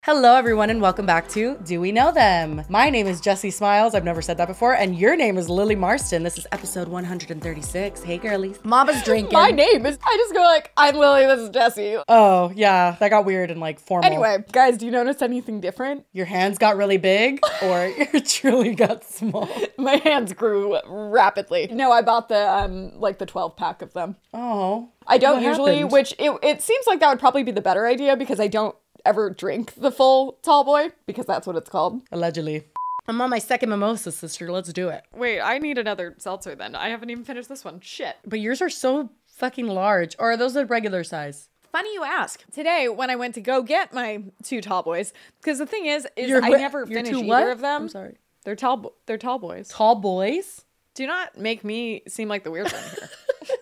Hello everyone and welcome back to Do We Know Them? My name is Jessie Smiles, I've never said that before, and your name is Lily Marston. This is episode 136. Hey girlies. Mama's drinking. My name is, I just go like, I'm Lily, this is Jessie. Oh yeah, that got weird and like formal. Anyway, guys, do you notice anything different? Your hands got really big or your truly got small? My hands grew rapidly. No, I bought the, like the 12 pack of them. Oh. I don't what usually, happened? which it seems like that would probably be the better idea because I don't ever drink the full tall boy because that's what it's called. Allegedly. I'm on my second mimosa, sister. Let's do it. Wait, I need another seltzer then. I haven't even finished this one. Shit. But yours are so fucking large. Or are those the regular size? Funny you ask. Today, when I went to go get my two tall boys, because the thing is I never finish either of them. I'm sorry. They're tall boys. Tall boys? Do not make me seem like the weird one here.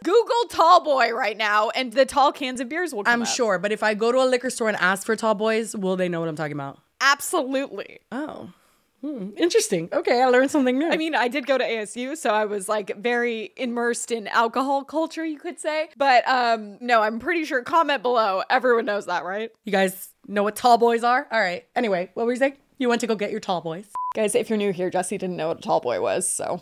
Google tall boy right now and the tall cans of beers will come up. I'm sure, but if I go to a liquor store and ask for tall boys, will they know what I'm talking about? Absolutely. Oh. Interesting. Okay, I learned something new. I mean, I did go to ASU, so I was like very immersed in alcohol culture, you could say. But no, I'm pretty sure, comment below, everyone knows that, right? You guys know what tall boys are? All right. Anyway, what were you saying? You went to go get your tall boys. Guys, if you're new here, Jessie didn't know what a tall boy was, so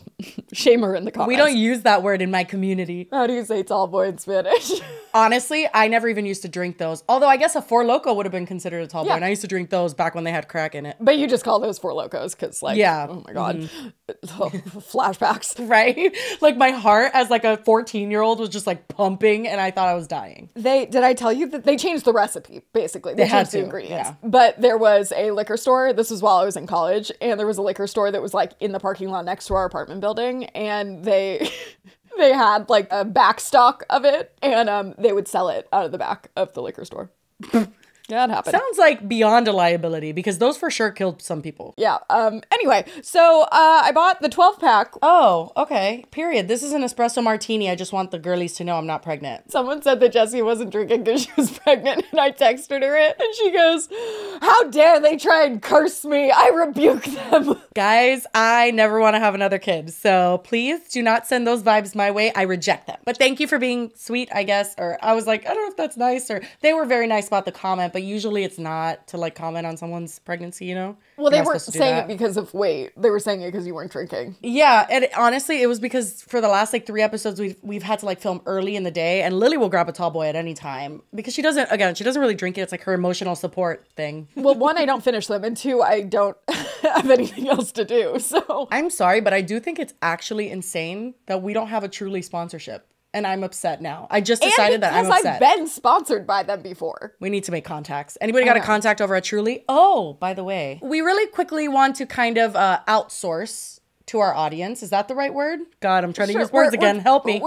shame her in the comments. We don't use that word in my community. How do you say tall boy in Spanish? Honestly, I never even used to drink those. Although I guess a Four Loko would have been considered a tall boy. Yeah. And I used to drink those back when they had crack in it. But you just call those Four Locos because, like, yeah. Oh my God. Flashbacks. Right? Like my heart as like a 14-year-old was just like pumping and I thought I was dying. Did I tell you that they changed the recipe, basically? They had changed the to, ingredients. yeah. But there was a liquor store. This was while I was in college. And there was a liquor store that was like in the parking lot next to our apartment building. And they had like a back stock of it. And they would sell it out of the back of the liquor store. Yeah, it happened. Sounds like beyond a liability because those for sure killed some people. Yeah. Anyway, so I bought the 12 pack. Oh, okay. Period. This is an espresso martini. I just want the girlies to know I'm not pregnant. Someone said that Jessie wasn't drinking because she was pregnant, and I texted her it, and she goes, "How dare they try and curse me? I rebuke them." Guys, I never want to have another kid, so please do not send those vibes my way. I reject them. But thank you for being sweet, I guess. Or I was like, I don't know if that's nice, or they were very nice about the comment, but usually it's not to like comment on someone's pregnancy, you know? Well, they weren't saying it because of weight. They were saying it because you weren't drinking. Yeah, and honestly, it was because for the last like 3 episodes, we've had to like film early in the day, and Lily will grab a tall boy at any time because she doesn't really drink it. It's like her emotional support thing. Well, 1, I don't finish them, and 2, I don't have anything else to do, so. I'm sorry, but I do think it's actually insane that we don't have a Truly sponsorship. And I'm upset now. I just decided that I'm upset. I've been sponsored by them before. We need to make contacts. Anybody got a contact over at Truly? Oh, by the way, we really quickly want to kind of outsource to our audience. Is that the right word? God, I'm trying to use words again. Help me.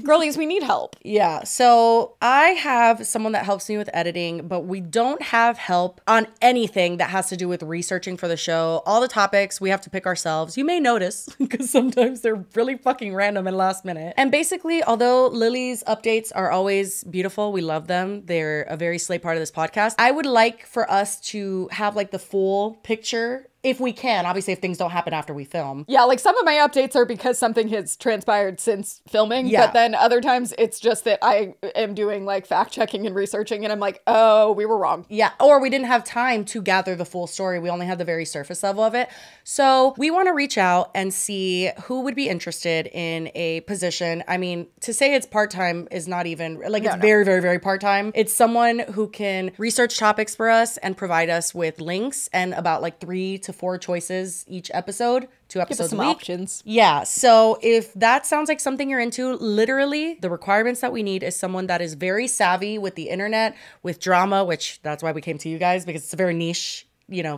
Girlies, we need help. Yeah. So I have someone that helps me with editing, but we don't have help on anything that has to do with researching for the show. All the topics we have to pick ourselves. You may notice because sometimes they're really fucking random and last minute. And basically, although Lily's updates are always beautiful, we love them. They're a very slay part of this podcast. I would like for us to have like the full picture if we can, obviously if things don't happen after we film. Yeah, like some of my updates are because something has transpired since filming, Yeah. But then other times it's just that I am doing like fact checking and researching and I'm like, oh, we were wrong. Yeah, or we didn't have time to gather the full story. We only had the very surface level of it. So we want to reach out and see who would be interested in a position. I mean, to say it's part-time is not even, like it's very, very, very part-time. It's someone who can research topics for us and provide us with links and about like 3 to 4 choices each episode, 2 episodes a week. Options. Yeah. So if that sounds like something you're into, literally the requirements that we need is someone that is very savvy with the internet, with drama, which that's why we came to you guys because it's a very niche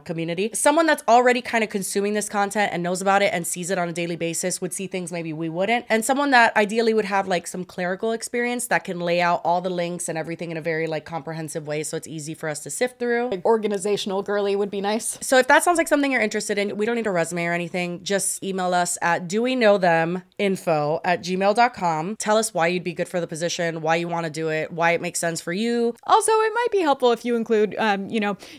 community. Someone that's already kind of consuming this content and knows about it and sees it on a daily basis would see things maybe we wouldn't. And someone that ideally would have like some clerical experience that can lay out all the links and everything in a very like comprehensive way so it's easy for us to sift through. Like organizational girly would be nice. So if that sounds like something you're interested in, we don't need a resume or anything. Just email us at doweknowtheminfo@gmail.com. Tell us why you'd be good for the position, why you want to do it, why it makes sense for you. Also, it might be helpful if you include,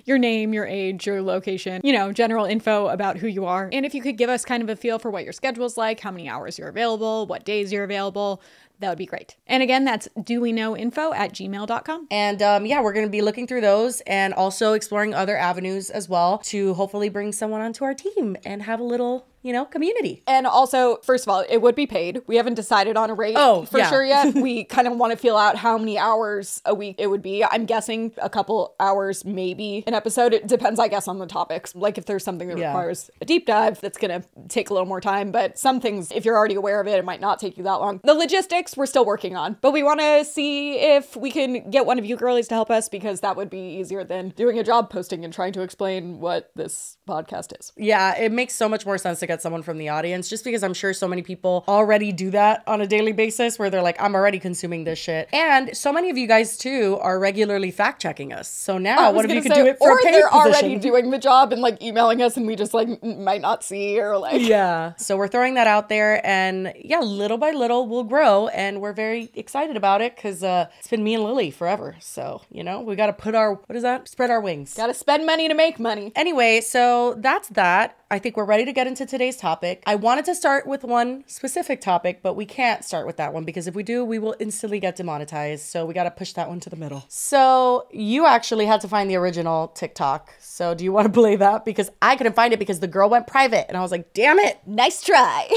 your name, your age, your location, general info about who you are. And if you could give us kind of a feel for what your schedule's like, how many hours you're available, what days you're available, that would be great. And again, that's doweknowinfo@gmail.com. And yeah, we're going to be looking through those and also exploring other avenues as well to hopefully bring someone onto our team and have a little, you know, community. And also, first of all, it would be paid. We haven't decided on a rate for sure yet. We kind of want to feel out how many hours a week it would be. I'm guessing a couple hours, maybe an episode. It depends, I guess, on the topics. Like if there's something that requires a deep dive, that's going to take a little more time. But some things, if you're already aware of it, it might not take you that long. The logistics, we're still working on. But we want to see if we can get one of you girlies to help us, because that would be easier than doing a job posting and trying to explain what this podcast is. Yeah, it makes so much more sense to get someone from the audience, just because I'm sure so many people already do that on a daily basis where they're like, I'm already consuming this shit. And so many of you guys too are regularly fact checking us. So now what if you could do it for a paid they're position? already doing the job and like emailing us and we just like might not see, or like. Yeah. So we're throwing that out there, and yeah, little by little we'll grow, and we're very excited about it because it's been me and Lily forever. So, you know, we got to put our, what is that? Spread our wings. Got to spend money to make money. Anyway, so that's that. I think we're ready to get into today's topic. I wanted to start with one specific topic, but we can't start with that one because if we do, we will instantly get demonetized. So we got to push that one to the middle. So you actually had to find the original TikTok. So do you want to play that? Because I couldn't find it because the girl went private and I was like, damn it. Nice try.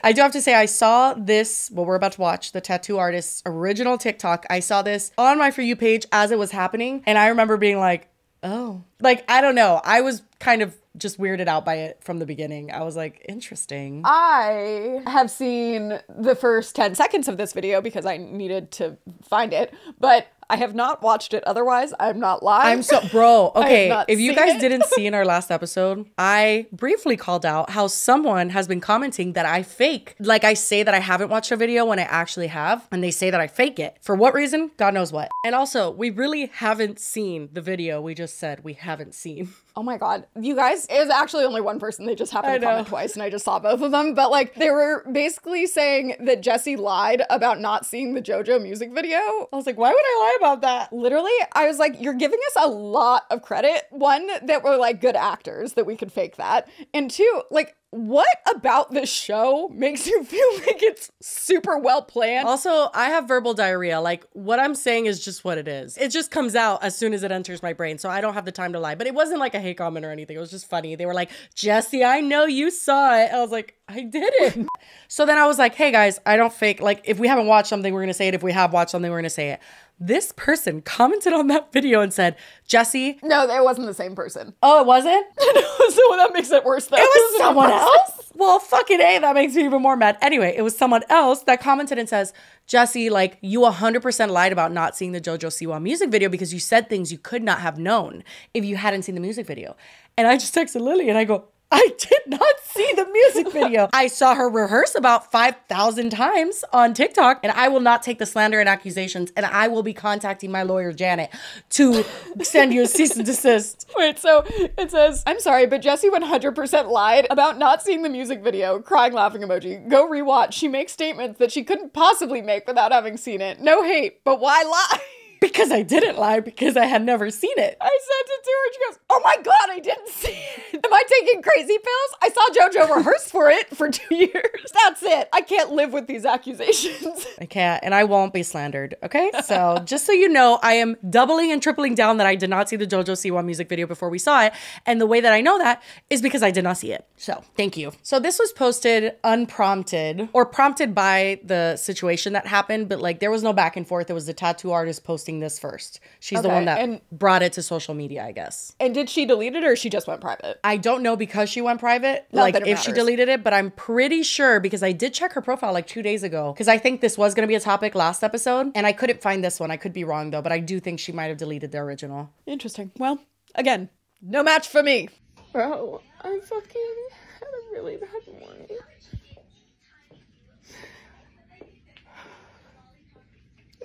I do have to say, I saw this, what we're about to watch, the tattoo artist's original TikTok. I saw this on my For You page as it was happening. And I remember being like, oh, like, I don't know. I was kind of just weirded out by it from the beginning. I was like, interesting. I have seen the first 10 seconds of this video because I needed to find it, but I have not watched it otherwise. I'm not lying. Bro, okay, if you guys didn't see in our last episode, I briefly called out how someone has been commenting that I fake. Like, I say that I haven't watched a video when I actually have, and they say that I fake it. For what reason? God knows what. And also, we really haven't seen the video we just said we haven't seen. Oh my God. You guys, it was actually only one person. They just happened to comment twice and I just saw both of them. But like, they were basically saying that Jessie lied about not seeing the JoJo music video. I was like, why would I lie about that? Literally, I was like, you're giving us a lot of credit. One, that we're like good actors, that we could fake that. And two, like, what about this show makes you feel like it's super well planned? Also, I have verbal diarrhea. Like, what I'm saying is just what it is. It just comes out as soon as it enters my brain, so I don't have the time to lie. But it wasn't like a hate comment or anything. It was just funny. They were like, Jessie, I know you saw it. I was like, I didn't. So then I was like, hey guys, I don't fake. Like, if we haven't watched something, we're going to say it. If we have watched something, we're going to say it. This person commented on that video and said, Jessie. No, it wasn't the same person. Oh, it wasn't? So that makes it worse though. It was someone else? Well, fucking A, that makes me even more mad. Anyway, it was someone else that commented and says, Jessie, like, you 100% lied about not seeing the JoJo Siwa music video because you said things you could not have known if you hadn't seen the music video. And I just texted Lily and I go, I did not see the music video. I saw her rehearse about 5,000 times on TikTok, and I will not take the slander and accusations, and I will be contacting my lawyer, Janet, to send you a cease and desist. Wait, so it says, I'm sorry, but Jessie 100% lied about not seeing the music video. Crying, laughing emoji. Go rewatch. She makes statements that she couldn't possibly make without having seen it. No hate, but why lie? Because I didn't lie, because I had never seen it. I sent it to her and she goes, oh my God, I didn't see it. Am I taking crazy pills? I saw JoJo rehearse for it for 2 years. That's it. I can't live with these accusations. I can't, and I won't be slandered, okay? So just so you know, I am doubling and tripling down that I did not see the JoJo Siwa music video before we saw it. And the way that I know that is because I did not see it. So thank you. So this was posted unprompted, or prompted by the situation that happened, but like there was no back and forth. It was the tattoo artist posting this first. She's the one that brought it to social media, I guess. And did she delete it or she just went private? I don't know because she went private, like if she deleted it, but I'm pretty sure because I did check her profile like 2 days ago because I think this was going to be a topic last episode and I couldn't find this one. I could be wrong though, but I do think she might have deleted the original. Interesting. Well, again, no match for me. Bro, I fucking had a really bad morning.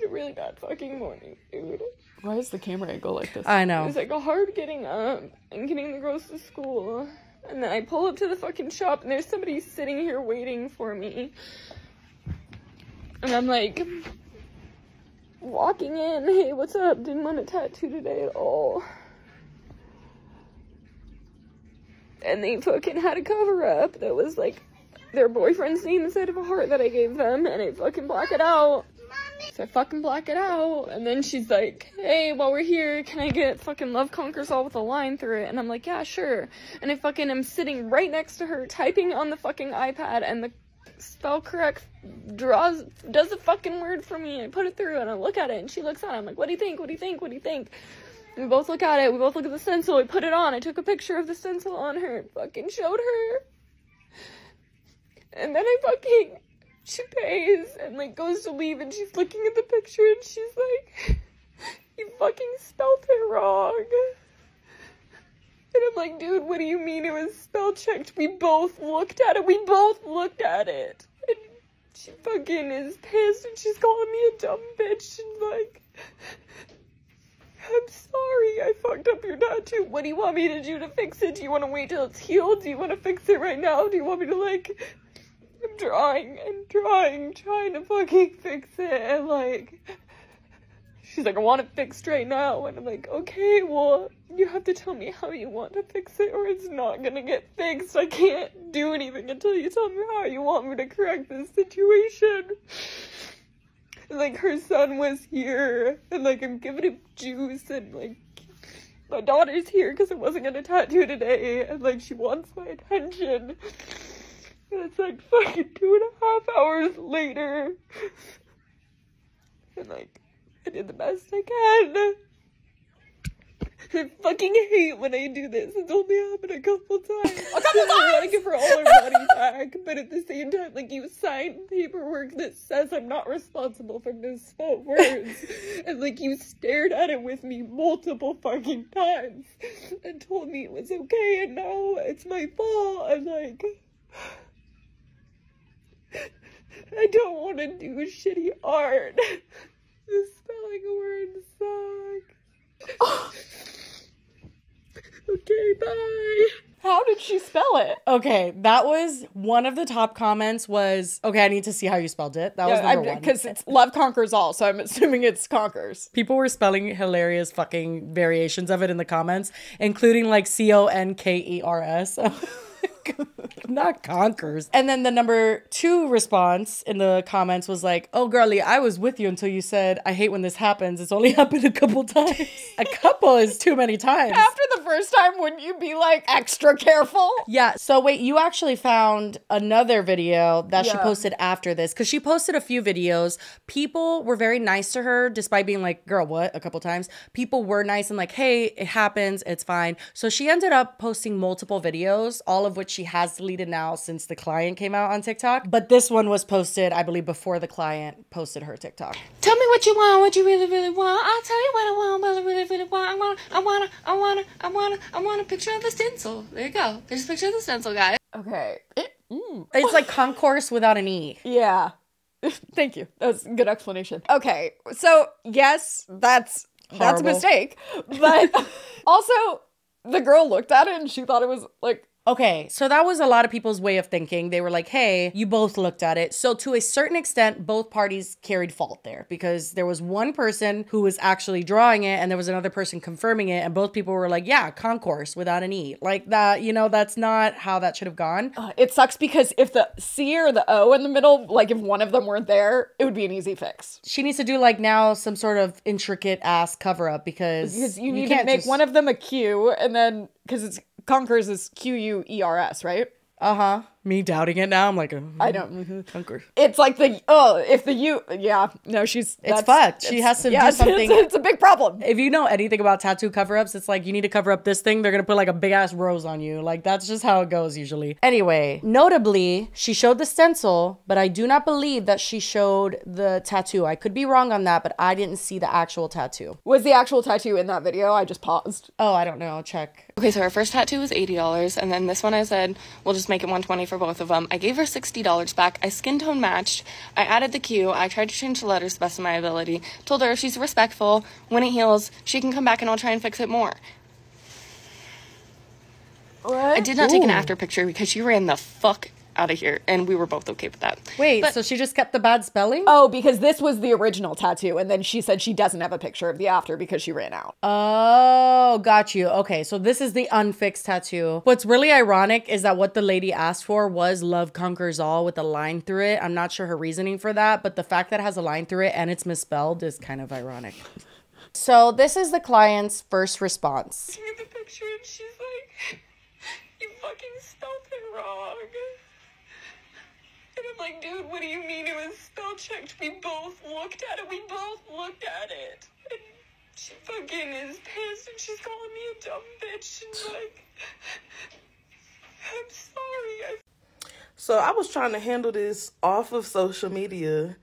A really bad fucking morning, dude. Why is the camera angle like this? I know. It was like hard getting up and getting the girls to school. And then I pull up to the fucking shop and there's somebody sitting here waiting for me. And I'm like, walking in, hey, what's up? Didn't want a tattoo today at all. And they fucking had a cover up that was like their boyfriend's name instead of a heart that I gave them, and I fucking black it out. So I fucking black it out, and then she's like, hey, while we're here, can I get fucking Love Conquers All with a line through it? And I'm like, yeah, sure. And I fucking am sitting right next to her, typing on the fucking iPad, and the spell correct does the fucking word for me. I put it through, and I look at it, and she looks at it. I'm like, what do you think? What do you think? What do you think? And we both look at it. We both look at the stencil. We put it on. I took a picture of the stencil on her and fucking showed her. And then she pays and, like, goes to leave, and she's looking at the picture, and she's like, you fucking spelled it wrong. And I'm like, dude, what do you mean it was spell checked? We both looked at it. And she fucking is pissed, and she's calling me a dumb bitch, and like, I'm sorry, I fucked up your tattoo. What do you want me to do to fix it? Do you want to wait till it's healed? Do you want to fix it right now? Do you want me to, like, I'm trying to fucking fix it, and like, she's like, I want it fixed right now, and I'm like, okay, well, you have to tell me how you want to fix it, or it's not gonna get fixed. I can't do anything until you tell me how you want me to correct this situation. And like, her son was here, and like, I'm giving him juice, and like, my daughter's here because I wasn't gonna tattoo today, and like, she wants my attention. And it's like fucking 2.5 hours later. And like, I did the best I can. I fucking hate when I do this. It's only happened a couple times. I want to give her all her money back, but at the same time, like, you signed paperwork that says I'm not responsible for misspelled words. And like, you stared at it with me multiple fucking times and told me it was okay, and now it's my fault. And like, I don't want to do shitty art. The spelling words suck. Okay, bye. How did she spell it? Okay, that was one of the top comments was, okay, I need to see how you spelled it. That was number one. Because it's Love Conquers All, so I'm assuming it's Conquers. People were spelling hilarious fucking variations of it in the comments, including like Conkers. Not Conquers. And then the number 2 response in the comments was like, oh girlie, I was with you until you said, I hate when this happens. It's only happened a couple times. A couple is too many times. After the first time, wouldn't you be like extra careful? Yeah. So wait, you actually found another video that she posted after this, because she posted a few videos. People were very nice to her despite being like, girl, what? A couple times. People were nice and like, hey, it happens. It's fine. So she ended up posting multiple videos, all of which she has deleted now since the client came out on TikTok. But this one was posted, I believe, before the client posted her TikTok. Tell me what you want, what you really, really want. I'll tell you what I want, what I really, really want. I want a picture of the stencil. There you go. There's a picture of the stencil, guys. Okay. It's like concourse without an E. Yeah. Thank you. That was a good explanation. Okay. So, yes, that's a mistake. But also, the girl looked at it and she thought it was like, okay, so that was a lot of people's way of thinking. They were like, hey, you both looked at it. So to a certain extent, both parties carried fault there, because there was one person who was actually drawing it and there was another person confirming it. And both people were like, yeah, concourse without an E. Like that, you know, that's not how that should have gone. It sucks because if the C or the O in the middle, like if one of them weren't there, it would be an easy fix. She needs to do like now some sort of intricate ass cover up, because you need to make one of them a Q, and then, because it's Conquers is Quers, right? Uh-huh. Me doubting it now. I'm like, I don't. Conquers. It's like if the U, yeah, no, it's fucked. She has to do something. It's a big problem. If you know anything about tattoo cover-ups, it's like, you need to cover up this thing. They're going to put like a big ass rose on you. Like, that's just how it goes usually. Anyway, notably, she showed the stencil, but I do not believe that she showed the tattoo. I could be wrong on that, but I didn't see the actual tattoo. Was the actual tattoo in that video? I just paused. Oh, I don't know. Check. Okay, so her first tattoo was $80, and then this one I said, we'll just make it $120 for both of them. I gave her $60 back. I skin tone matched. I added the Q. I tried to change the letters to the best of my ability. Told her if she's respectful, when it heals, she can come back and I'll try and fix it more. What? I did not take an after picture because she ran the fuck out of here. And we were both okay with that. Wait, so she just kept the bad spelling? Oh, because this was the original tattoo, and then she said she doesn't have a picture of the after because she ran out. Oh, got you. Okay, so this is the unfixed tattoo. What's really ironic is that what the lady asked for was love conquers all with a line through it. I'm not sure her reasoning for that, but the fact that it has a line through it and it's misspelled is kind of ironic. So this is the client's first response. Look at the picture and she's like, you fucking spelled it wrong. And I'm like, dude, what do you mean it was spell checked? We both looked at it. And she fucking is pissed and she's calling me a dumb bitch and like, I'm sorry. So I was trying to handle this off of social media,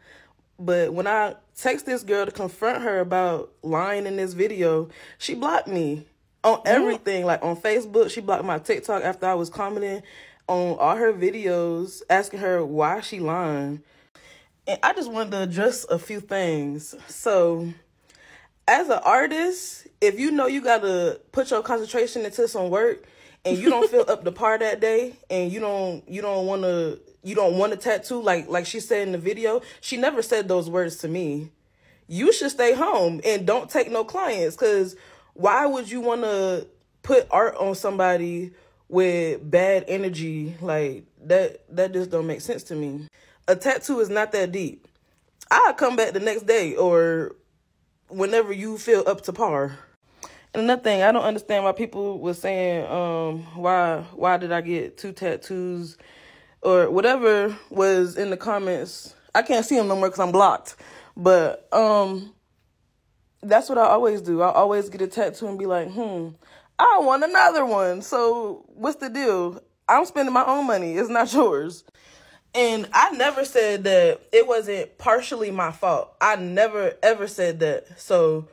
but when I text this girl to confront her about lying in this video, she blocked me on everything. Like on Facebook, she blocked my TikTok after I was commenting on all her videos, asking her why she lying. And I just wanted to address a few things. So as an artist, if you know you gotta put your concentration into some work and you don't feel up to par that day and you don't want a tattoo like she said in the video, she never said those words to me. You should stay home and don't take no clients, because why would you want to put art on somebody with bad energy? Like that just don't make sense to me. A tattoo is not that deep. I'll come back the next day or whenever you feel up to par. And another thing, I don't understand why people were saying, why did I get 2 tattoos or whatever was in the comments. I can't see them no more because I'm blocked. But that's what I always do. I always get a tattoo and be like, I want another one. So what's the deal? I'm spending my own money. It's not yours. And I never said that it wasn't partially my fault. I never, ever said that. So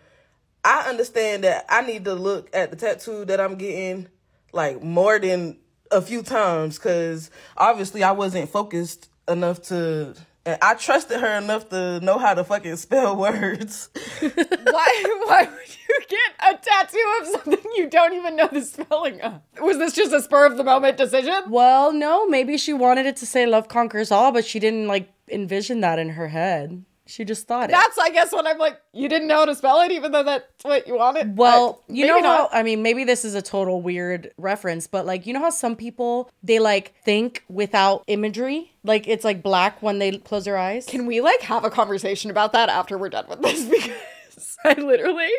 I understand that I need to look at the tattoo that I'm getting like more than a few times, because obviously I wasn't focused enough to... And I trusted her enough to know how to fucking spell words. Why would you get a tattoo of something you don't even know the spelling of? Was this just a spur of the moment decision? Well, no, maybe she wanted it to say love conquers all, but she didn't like envision that in her head. She just thought it. That's, I guess, when I'm like, you didn't know how to spell it, even though that's what you wanted? Well, you know not. how, I mean, maybe this is a total weird reference, but like, you know how some people, they like think without imagery? Like, it's like black when they close their eyes? Can we like have a conversation about that after we're done with this? Because I literally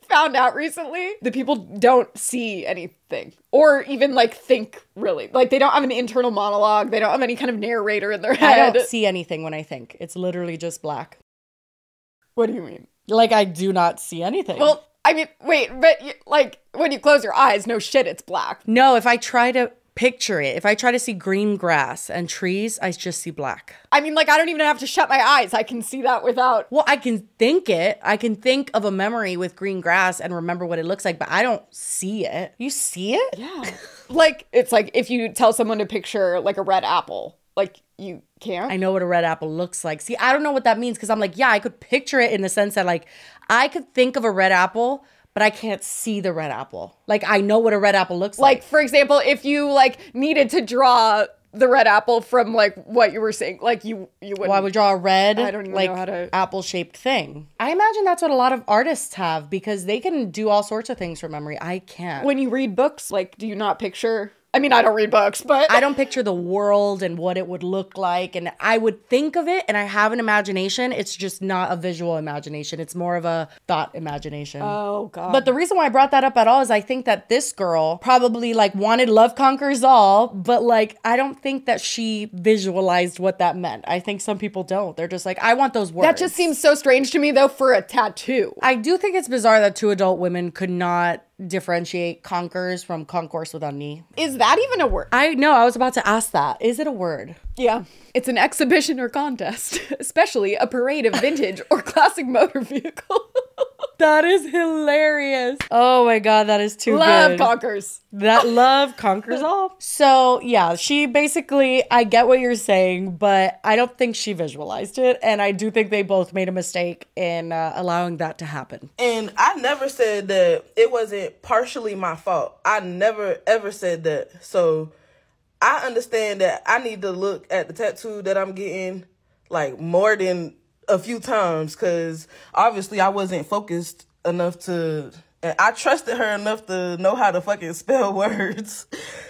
found out recently that people don't see anything or even like think really. Like they don't have an internal monologue. They don't have any kind of narrator in their head. I don't see anything when I think. It's literally just black. What do you mean? Like, I do not see anything. Well, I mean, wait, but like when you close your eyes, no shit, it's black. No, if I try to picture it, if I try to see green grass and trees, I just see black. I mean, like, I don't even have to shut my eyes. I can see that without... Well, I can think it. I can think of a memory with green grass and remember what it looks like, but I don't see it. You see it? Yeah. Like, it's like if you tell someone to picture like a red apple, like you can't. I know what a red apple looks like. See, I don't know what that means, because I'm like, yeah, I could picture it in the sense that like I could think of a red apple, but I can't see the red apple. Like, I know what a red apple looks like. Like, for example, if you like needed to draw the red apple from like what you were saying, like you wouldn't. Well, I would draw a red, I don't even like, know how to... apple-shaped thing. I imagine that's what a lot of artists have, because they can do all sorts of things from memory. I can't. When you read books, like, do you not picture... I mean, I don't read books, but... I don't picture the world and what it would look like, and I would think of it, and I have an imagination. It's just not a visual imagination. It's more of a thought imagination. Oh, God. But the reason why I brought that up at all is I think that this girl probably, like, wanted love conquers all, but, like, I don't think that she visualized what that meant. I think some people don't. They're just like, I want those words. That just seems so strange to me, though, for a tattoo. I do think it's bizarre that 2 adult women could not differentiate conquers from concourse without knee. Is that even a word? I know, I was about to ask that. Is it a word? Yeah. It's an exhibition or contest, especially a parade of vintage or classic motor vehicle. That is hilarious. Oh my God, that is too Love good. conquers. That love conquers all. So yeah, she basically, I get what you're saying, but I don't think she visualized it. And I do think they both made a mistake in allowing that to happen. And I never said that it wasn't partially my fault. I never, ever said that. So I understand that I need to look at the tattoo that I'm getting like more than a few times, because obviously I wasn't focused enough to, and I trusted her enough to know how to fucking spell words.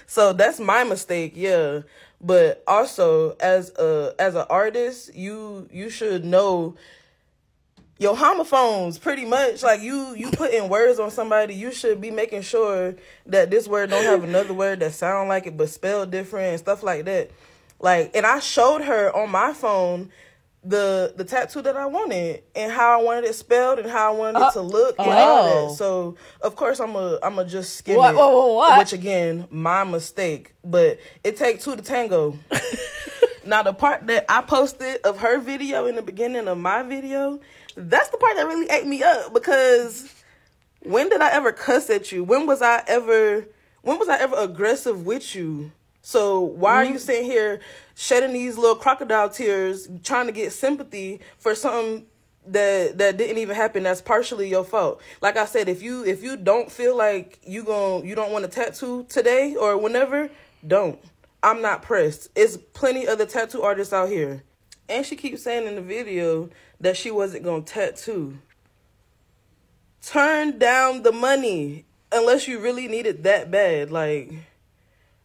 So that's my mistake, yeah. But also as an artist, you should know your homophones, pretty much. Like, you putting words on somebody, you should be making sure that this word don't have another word that sound like it but spelled different and stuff like that. Like, and I showed her on my phone the tattoo that I wanted and how I wanted it spelled and how I wanted it to look and all that. So of course I'm a just skim it. What? Which again, my mistake. But it takes two to tango. Now the part that I posted of her video in the beginning of my video, that's the part that really ate me up, because when did I ever cuss at you? When was I ever aggressive with you? So why are you sitting here shedding these little crocodile tears trying to get sympathy for something that didn't even happen? That's partially your fault. Like I said, if you don't feel like you don't want a tattoo today or whenever, don't. I'm not pressed. It's plenty other tattoo artists out here. And she keeps saying in the video that she wasn't going to tattoo. Turn down the money unless you really need it that bad. Like,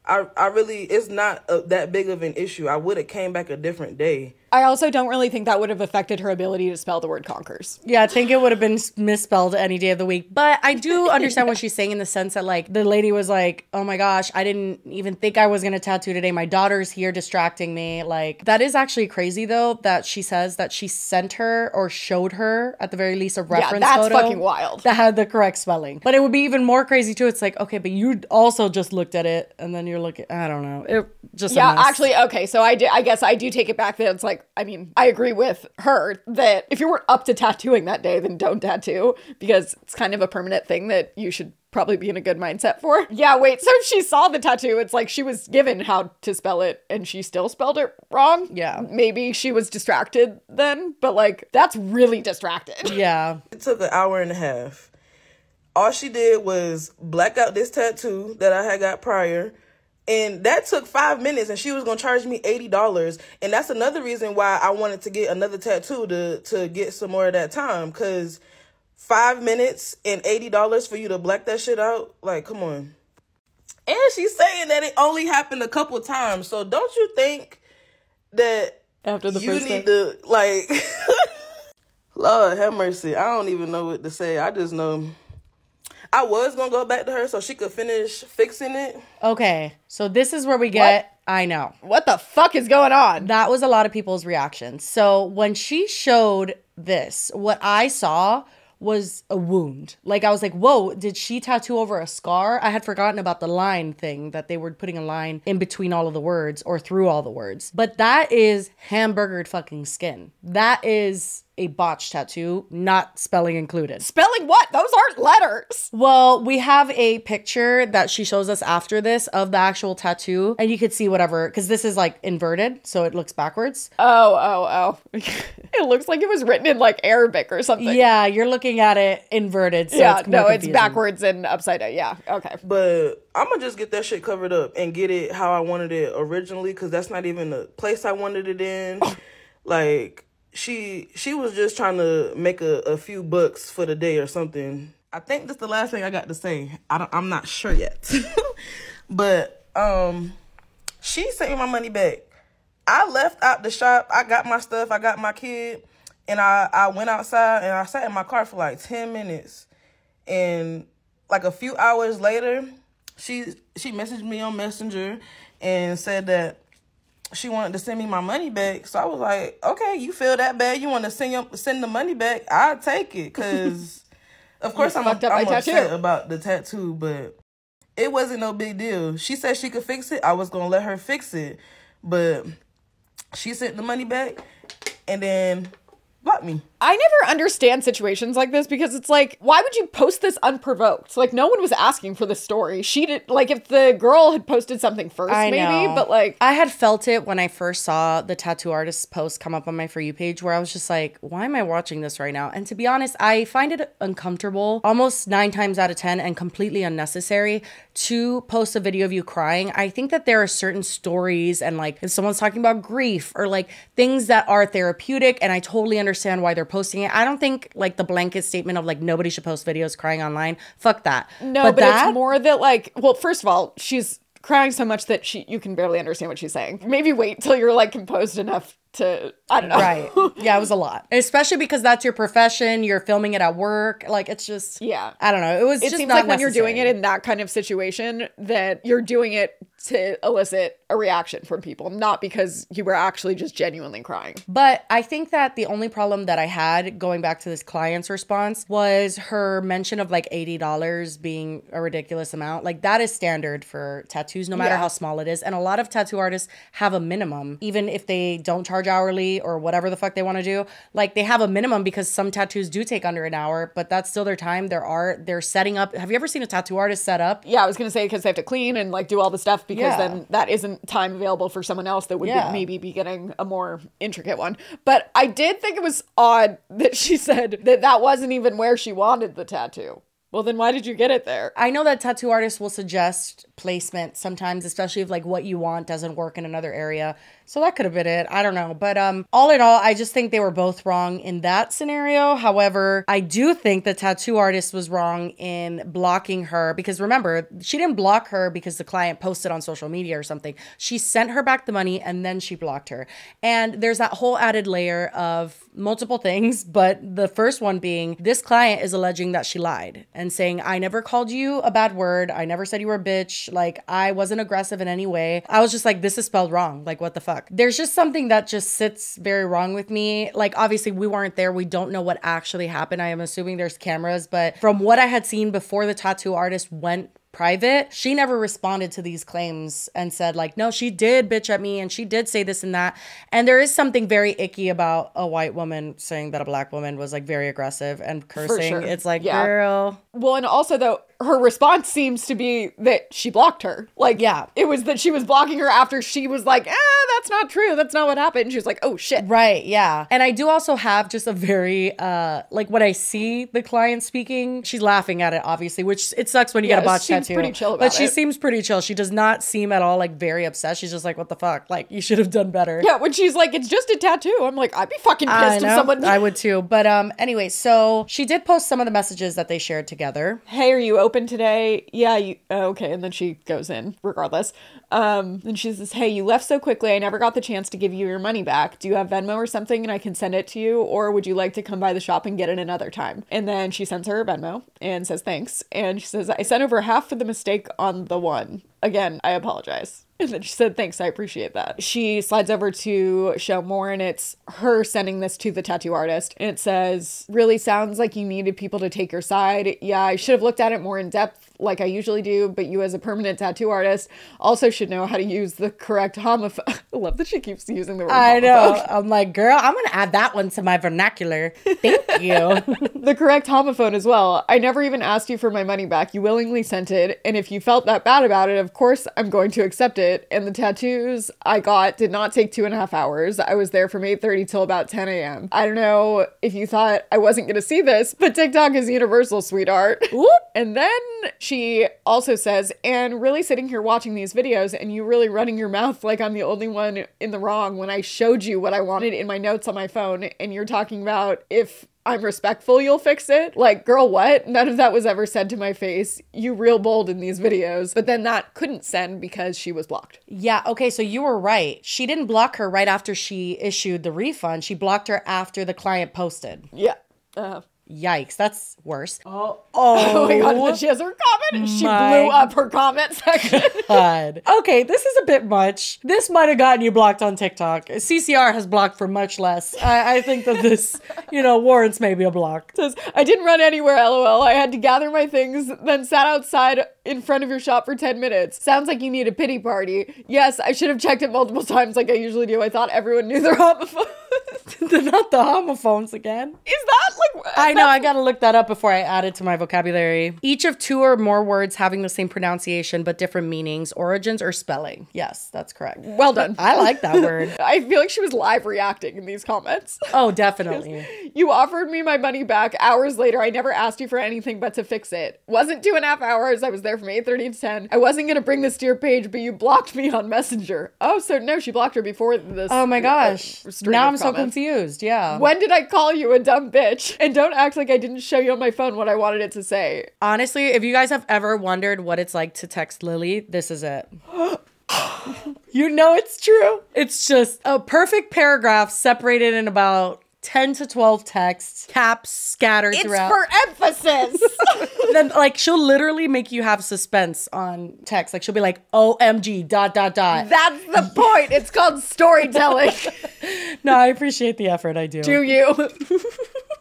I really, it's not that big of an issue. I would have came back a different day. I also don't really think that would have affected her ability to spell the word conquers. Yeah, I think it would have been misspelled any day of the week. But I do understand what she's saying in the sense that, like, the lady was like, oh my gosh, I didn't even think I was going to tattoo today. My daughter's here distracting me. Like, that is actually crazy, though, that she says that she sent her or showed her, at the very least, a reference that's photo fucking wild. that had the correct spelling. But it would be even more crazy, too. It's like, okay, but you also just looked at it, and then you're looking, I don't know. It just Yeah, actually, okay, so I guess I do take it back that it's like, I mean, I agree with her that if you weren't up to tattooing that day, then don't tattoo, because it's kind of a permanent thing that you should probably be in a good mindset for. Yeah, wait, so she saw the tattoo. It's like she was given how to spell it and she still spelled it wrong. Yeah. Maybe she was distracted then, but like, that's really distracted. Yeah. It took an hour and a half. All she did was black out this tattoo that I had got prior. And that took 5 minutes, and she was going to charge me $80. And that's another reason why I wanted to get another tattoo to get some more of that time. Because 5 minutes and $80 for you to black that shit out? Like, come on. And she's saying that it only happened a couple times. So don't you think that After the you first need day. to, like... Lord have mercy. I don't even know what to say. I just know... I was going to go back to her so she could finish fixing it. Okay, so this is where we get, I know. What the fuck is going on? That was a lot of people's reactions. So when she showed this, what I saw was a wound. Like, I was like, whoa, did she tattoo over a scar? I had forgotten about the line thing, that they were putting a line in between all of the words or through all the words. But that is hamburgered fucking skin. That is a botched tattoo, not spelling included. Spelling what? Those aren't letters. Well, we have a picture that she shows us after this of the actual tattoo, and you could see whatever, because this is like inverted, so it looks backwards. Oh. It looks like it was written in like Arabic or something. Yeah, you're looking at it inverted, so Yeah, it's more no, it's confusing. backwards and upside down. Yeah, okay. But I'm going to just get that shit covered up and get it how I wanted it originally, because that's not even the place I wanted it in. Like... She was just trying to make a few bucks for the day or something. I think that's the last thing I got to say. I'm not sure yet. But she sent me my money back. I left out the shop. I got my stuff. I got my kid. And I went outside and I sat in my car for like 10 minutes. And like a few hours later, she messaged me on Messenger and said that she wanted to send me my money back. So I was like, okay, you feel that bad? You want to send the money back? I'll take it. Because, of course, I'm upset about the tattoo, but it wasn't no big deal. She said she could fix it. I was going to let her fix it. But she sent the money back. And then block me. I never understand situations like this because it's like, why would you post this unprovoked? Like, no one was asking for the story. She did, like, if the girl had posted something first, I maybe, know. but like, I had felt it when I first saw the tattoo artist post come up on my For You page, where I was just like, why am I watching this right now? And to be honest, I find it uncomfortable almost 9 times out of 10 and completely unnecessary to post a video of you crying. I think that there are certain stories, and like if someone's talking about grief or like things that are therapeutic, and I totally understand why they're posting it. I don't think like the blanket statement of like nobody should post videos crying online. Fuck that. no, but it's more that like, well, first of all, she's crying so much that you can barely understand what she's saying. Maybe wait till you're like composed enough to, I don't know. Right. Yeah, it was a lot. Especially because that's your profession. You're filming it at work. Like, it's just, yeah. I don't know. It Seems just like not when you're doing it necessary. in that kind of situation, that you're doing it to elicit a reaction from people, not because you were actually just genuinely crying. But I think that the only problem that I had going back to this client's response was her mention of like $80 being a ridiculous amount. Like, that is standard for tattoos, no matter Yeah. how small it is. And a lot of tattoo artists have a minimum, even if they don't charge hourly or whatever the fuck they want to do. Like, they have a minimum because some tattoos do take under an hour, but that's still their time. They're setting up. Have you ever seen a tattoo artist set up? Yeah, I was gonna say because they have to clean and like do all the stuff because Yeah. then that isn't time available for someone else that would Yeah. maybe be getting a more intricate one. But I did think it was odd that she said that wasn't even where she wanted the tattoo. Well, then why did you get it there? I know that tattoo artists will suggest placement sometimes, especially if like what you want doesn't work in another area. So that could have been it. I don't know. But all in all, I just think they were both wrong in that scenario. However, I do think the tattoo artist was wrong in blocking her, because remember, she didn't block her because the client posted on social media or something. She sent her back the money and then she blocked her. And there's that whole added layer of multiple things, but the first one being this client is alleging that she lied and saying, I never called you a bad word. I never said you were a bitch. Like, I wasn't aggressive in any way. I was just like, this is spelled wrong. Like, what the fuck? There's just something that just sits very wrong with me. Like, obviously we weren't there. We don't know what actually happened. I am assuming there's cameras, but from what I had seen before the tattoo artist went private, she never responded to these claims and said like, no, she did bitch at me and she did say this and that. And there is something very icky about a white woman saying that a black woman was like very aggressive and cursing. sure. It's like, Yeah. girl. Well, and also though, her response seems to be that she blocked her. Like, Yeah. it was that she was blocking her after she was like, that's not true. That's not what happened. She was like, oh shit. Right, yeah. And I do also have just a very, like when I see the client speaking, she's laughing at it, obviously, which it sucks when you get a botch she tattoo. seems pretty chill but about she it. seems pretty chill. She does not seem at all like very upset. She's just like, what the fuck? Like, you should have done better. Yeah, when she's like, it's just a tattoo. I'm like, I'd be fucking I pissed if know, someone. I would too. But anyway, so she did post some of the messages that they shared together. Hey, are you open today? Yeah, okay. And then she goes in regardless. Then she says, hey, you left so quickly. I never got the chance to give you your money back. Do you have Venmo or something and I can send it to you? Or would you like to come by the shop and get it another time? And then she sends her Venmo and says, thanks. And she says, I sent over half for the mistake on the one. Again, I apologize. And then she said, thanks, I appreciate that. She slides over to show more, and it's her sending this to the tattoo artist. And it says, really sounds like you needed people to take your side. Yeah, I should have looked at it more in depth like I usually do, but you as a permanent tattoo artist also should know how to use the correct homophone. I love that she keeps using the word I homophone. know. I'm like, girl, I'm going to add that one to my vernacular. Thank you. The correct homophone as well. I never even asked you for my money back. You willingly sent it. And if you felt that bad about it, of course I'm going to accept it. And the tattoos I got did not take 2.5 hours. I was there from 8:30 till about 10 a.m. I don't know if you thought I wasn't going to see this, but TikTok is universal, sweetheart. Oop. And then she also says, and really sitting here watching these videos and you really running your mouth like I'm the only one in the wrong when I showed you what I wanted in my notes on my phone, and you're talking about if I'm respectful, you'll fix it. Like, girl, what? None of that was ever said to my face. You real bold in these videos. But then that couldn't send because she was blocked. Yeah, okay, so you were right. She didn't block her right after she issued the refund. She blocked her after the client posted. Yeah. Yikes, that's worse. Oh my god, then she has her comment. She blew up her comment section. God. Okay, this is a bit much. This might have gotten you blocked on TikTok. CCR has blocked for much less. I think that this, warrants maybe a block. Says, I didn't run anywhere, lol. I had to gather my things, then sat outside in front of your shop for 10 minutes. Sounds like you need a pity party. Yes, I should have checked it multiple times like I usually do. I thought everyone knew their homophones. They're not the homophones again. Is that like... I know, I gotta look that up before I add it to my vocabulary. Each of two or more words having the same pronunciation but different meanings, origins, or spelling. Yes, that's correct. Well done. I like that word. I feel like she was live reacting in these comments. Oh, definitely. You offered me my money back hours later. I never asked you for anything but to fix it. Wasn't 2.5 hours. I was there from 8:30 to 10. I wasn't gonna bring this to your page, but you blocked me on Messenger. Oh, so no, she blocked her before this. Oh my gosh. Now I'm so comments. confused. Yeah. When did I call you a dumb bitch? And don't act like I didn't show you on my phone what I wanted it to say. Honestly, if you guys have ever wondered what it's like to text Lily, this is it. You know it's true. It's just a perfect paragraph separated in about 10 to 12 texts, caps scattered throughout. It's for emphasis. Then she'll literally make you have suspense on text. She'll be like, OMG, ... That's the point. It's called storytelling. No, I appreciate the effort. I do. Do you?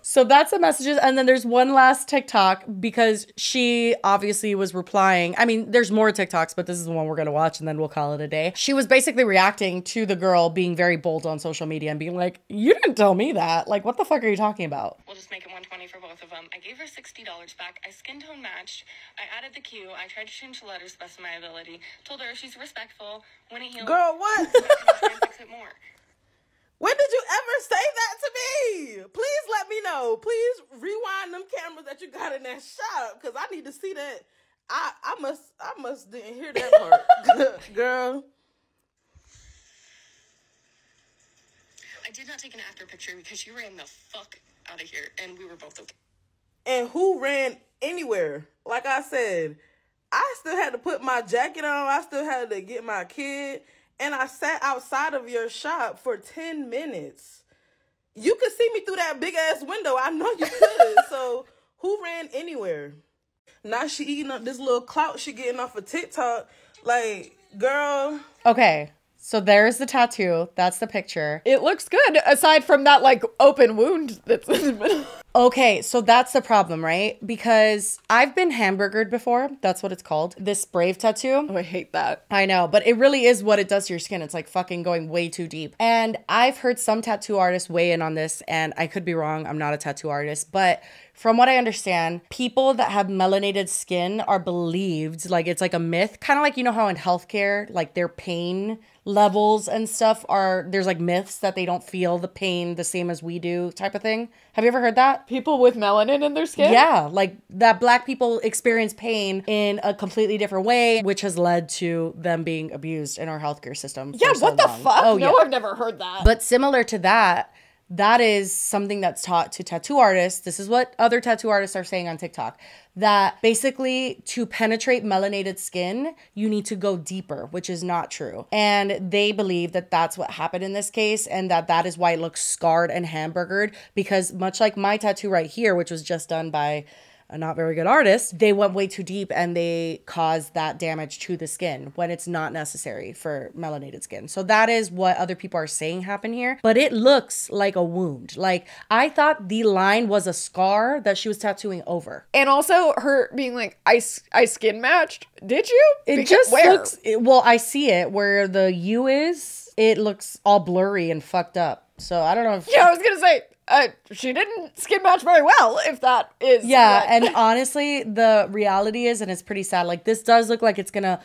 So that's the messages. And then there's one last TikTok because she obviously was replying. I mean, there's more TikToks, but this is the one we're going to watch and then we'll call it a day. She was basically reacting to the girl being very bold on social media and being like, you didn't tell me that. What the fuck are you talking about? We'll just make it 120 for both of them. I gave her $60 back. I skin tone matched. I added the Q. I tried to change the letters best of my ability. Told her she's respectful. When it healed, Girl, what? try and fix it more. When did you ever say that to me? Please let me know. Please rewind them cameras that you got in that shop, because I need to see that. I must didn't hear that part. Girl. I did not take an after picture because you ran the fuck out of here and we were both okay. And who ran anywhere? Like I said, I still had to put my jacket on. I still had to get my kid. And I sat outside of your shop for 10 minutes. You could see me through that big ass window. I know you could. So who ran anywhere? Now she eating up this little clout she getting off of TikTok. Girl. Okay. So there's the tattoo. That's the picture. It looks good, aside from that, open wound that's in the middle. Okay, so that's the problem, right? Because I've been hamburgered before. That's what it's called. This Brave tattoo. Oh, I hate that. I know, but it really is what it does to your skin. It's fucking going way too deep. And I've heard some tattoo artists weigh in on this, and I could be wrong. I'm not a tattoo artist, but from what I understand, people that have melanated skin are believed, it's a myth. Kind of how in healthcare, their pain levels and stuff there's myths that they don't feel the pain the same as we do type of thing. Have you ever heard that? People with melanin in their skin? Yeah, that black people experience pain in a completely different way, which has led to them being abused in our healthcare system. Yeah, what the fuck? Oh, no, yeah. I've never heard that. But similar to that, that is something that's taught to tattoo artists. This is what other tattoo artists are saying on TikTok. That basically to penetrate melanated skin, you need to go deeper, which is not true. And they believe that that's what happened in this case and that is why it looks scarred and hamburgered, because much like my tattoo right here, which was just done by a not very good artist, they went way too deep and they caused that damage to the skin when it's not necessary for melanated skin. So that is what other people are saying happened here, but it looks like a wound. I thought the line was a scar that she was tattooing over. And also her being I skin matched. Did you? It just looks, well, I see it where the U is, it looks all blurry and fucked up. So I don't know if... Yeah, I was gonna say, she didn't skin match very well, if that is... Yeah, and honestly, the reality is, and it's pretty sad, this does look like it's gonna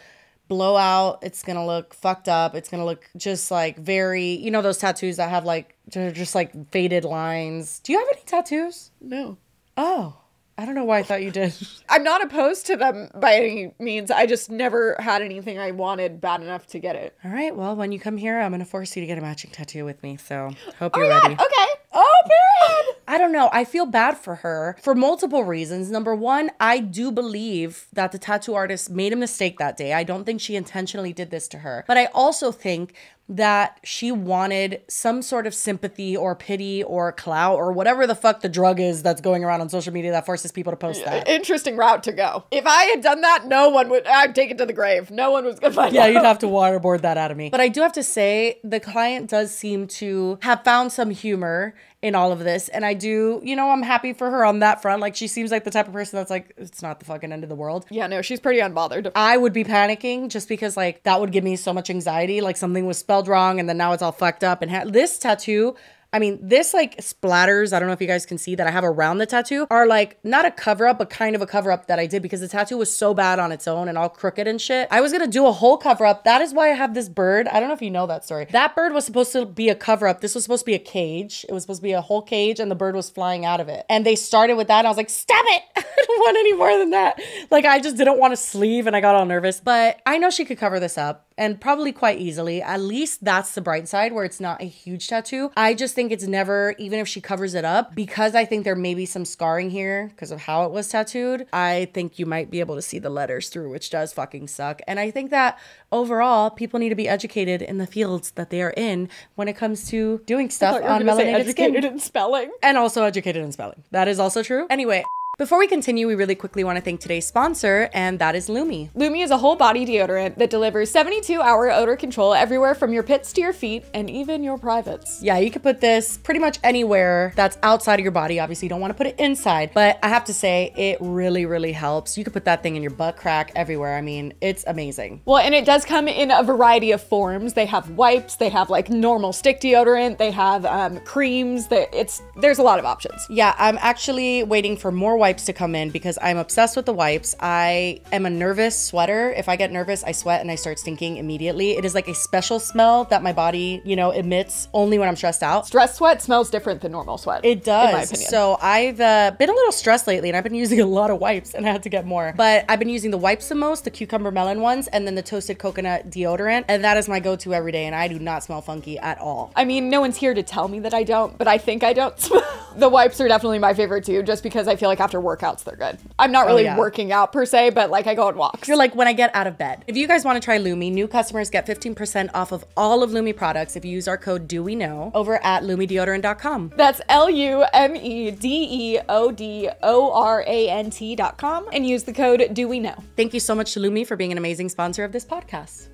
blow out, it's gonna look fucked up, it's gonna look just very, those tattoos that have just faded lines. Do you have any tattoos? No. Oh. I don't know why I thought you did. I'm not opposed to them by any means. I just never had anything I wanted bad enough to get it. All right. Well, when you come here, I'm going to force you to get a matching tattoo with me. So hope you're ready. Okay. Oh, period. I don't know. I feel bad for her for multiple reasons. Number one, I do believe that the tattoo artist made a mistake that day. I don't think she intentionally did this to her. But I also think that she wanted some sort of sympathy or pity or clout or whatever the fuck the drug is that's going around on social media that forces people to post that. Interesting route to go. If I had done that, no one would. I'd take it to the grave. No one was gonna find out. Yeah, you'd have to waterboard that out of me. But I do have to say, the client does seem to have found some humor in all of this. And I do, I'm happy for her on that front. Like, she seems like the type of person that's like, it's not the fucking end of the world. Yeah, no, she's pretty unbothered. I would be panicking just because, like, that would give me so much anxiety. Like, something was spelled wrong and then now it's all fucked up. And this tattoo, I mean, this like splatters, I don't know if you guys can see that I have around the tattoo, are like not a cover up, but kind of a cover up that I did because the tattoo was so bad on its own and all crooked and shit. I was gonna do a whole cover up. That is why I have this bird. I don't know if you know that story. That bird was supposed to be a cover up. This was supposed to be a cage. It was supposed to be a whole cage and the bird was flying out of it. And they started with that and I was like, stop it! I don't want any more than that. Like, I just didn't want a sleeve and I got all nervous. But I know she could cover this up. And probably quite easily. At least that's the bright side where it's not a huge tattoo. I just think it's never, even if she covers it up, because I think there may be some scarring here because of how it was tattooed, I think you might be able to see the letters through, which does fucking suck. And I think that overall, people need to be educated in the fields that they are in when it comes to doing stuff on melanated skin. Educated in spelling. And also educated in spelling. That is also true. Anyway. Before we continue, we really quickly want to thank today's sponsor, and that is Lumi. Lumi is a whole body deodorant that delivers 72-hour odor control everywhere from your pits to your feet and even your privates. Yeah, you can put this pretty much anywhere that's outside of your body. Obviously, you don't want to put it inside, but I have to say it really, really helps. You can put that thing in your butt crack everywhere. I mean, it's amazing. Well, and it does come in a variety of forms. They have wipes, they have like normal stick deodorant, they have creams. There's a lot of options. Yeah, I'm actually waiting for more wipes to come in because I'm obsessed with the wipes. I am a nervous sweater. If I get nervous, I sweat and I start stinking immediately. It is like a special smell that my body, emits only when I'm stressed out. Stress sweat smells different than normal sweat. It does. In my opinion. So I've been a little stressed lately and I've been using a lot of wipes and I had to get more. But I've been using the wipes the most, the cucumber melon ones, and then the toasted coconut deodorant. And that is my go-to every day and I do not smell funky at all. I mean, no one's here to tell me that I don't, but I think I don't smell. The wipes are definitely my favorite too, just because I feel like after workouts, they're good. I'm not really working out per se, but like I go on walks. You're like when I get out of bed. If you guys want to try Lumi, new customers get 15% off of all of Lumi products if you use our code DOWEKNOW over at LumiDeodorant.com. That's LumiDeodorant.com and use the code DOWEKNOW. Thank you so much to Lumi for being an amazing sponsor of this podcast.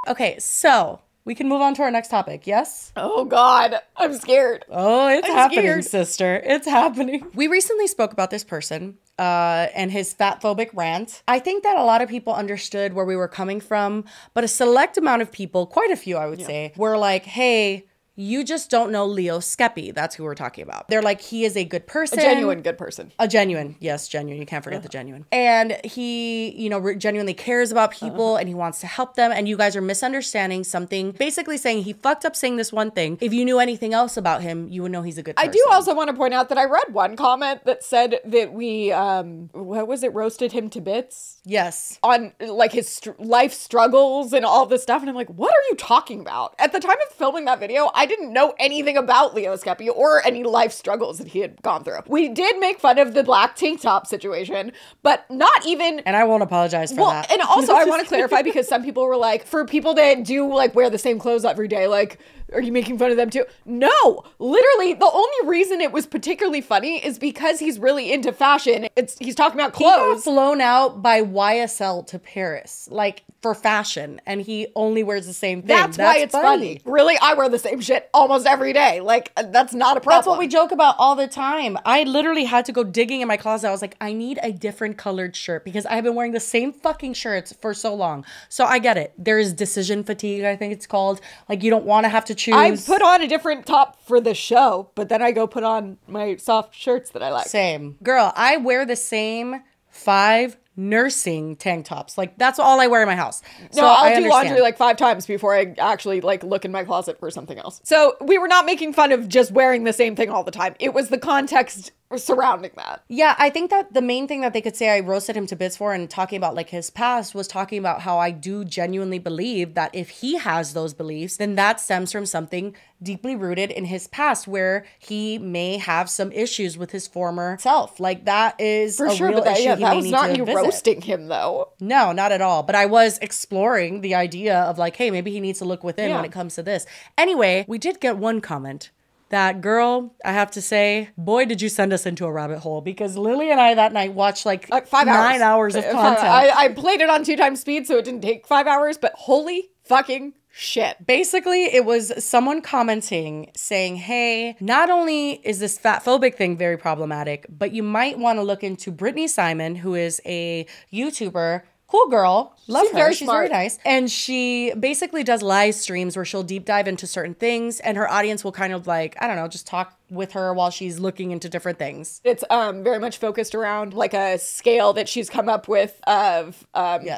Okay, so we can move on to our next topic, yes? Oh God, I'm scared. Oh, I'm happening, sister. It's happening. We recently spoke about this person and his fatphobic rant. I think that a lot of people understood where we were coming from, but a select amount of people, quite a few I would say, were like, hey, you just don't know Leo Skepi. That's who we're talking about. They're like, he is a good person. A genuine good person. A genuine. Yes, genuine. You can't forget the genuine. And he, genuinely cares about people and he wants to help them. And you guys are misunderstanding something, basically saying he fucked up saying this one thing. If you knew anything else about him, you would know he's a good person. I do also want to point out that I read one comment that said that we, roasted him to bits? Yes. On like his life struggles and all this stuff. And I'm like, what are you talking about? At the time of filming that video, I didn't know anything about Leo Skepi or any life struggles that he had gone through. We did make fun of the black tank top situation, but not even... And I won't apologize for that. And also I want to clarify because some people were like, for people that do like wear the same clothes every day, like, are you making fun of them too? No, literally the only reason it was particularly funny is because he's really into fashion. He's talking about clothes. He got flown out by YSL to Paris, like for fashion, and he only wears the same thing. That's why it's funny. Really, I wear the same shit almost every day. Like, that's not a problem. That's what we joke about all the time. I literally had to go digging in my closet. I was like, I need a different colored shirt because I've been wearing the same fucking shirts for so long. So I get it. There is decision fatigue, I think it's called. Like, you don't want to have to choose. I put on a different top for the show, but then I go put on my soft shirts that I like. Same. Girl, I wear the same 5 nursing tank tops. Like, that's all I wear in my house. So no, I'll do laundry like 5 times before I actually like look in my closet for something else. So we were not making fun of just wearing the same thing all the time. It was the context surrounding that. Yeah, I think that the main thing that they could say I roasted him to bits for and talking about like his past was talking about how I do genuinely believe that if he has those beliefs, then that stems from something deeply rooted in his past where he may have some issues with his former self. Like that is For a sure, real but issue he that may was need not to you visit. roasting him, though. No, not at all. But I was exploring the idea of like, hey, maybe he needs to look within when it comes to this. Anyway, we did get one comment. That girl, I have to say, boy, did you send us into a rabbit hole, because Lily and I that night watched like 5 hours. 9 hours of content. I played it on 2 times speed, so it didn't take 5 hours, but holy fucking shit. Basically, it was someone commenting saying, hey, not only is this fat phobic thing very problematic, but you might want to look into Brittany Simon, who is a YouTuber. Cool girl. Love her. She's very nice. And she basically does live streams where she'll deep dive into certain things, and her audience will kind of like, I don't know, just talk with her while she's looking into different things. It's very much focused around like a scale that she's come up with of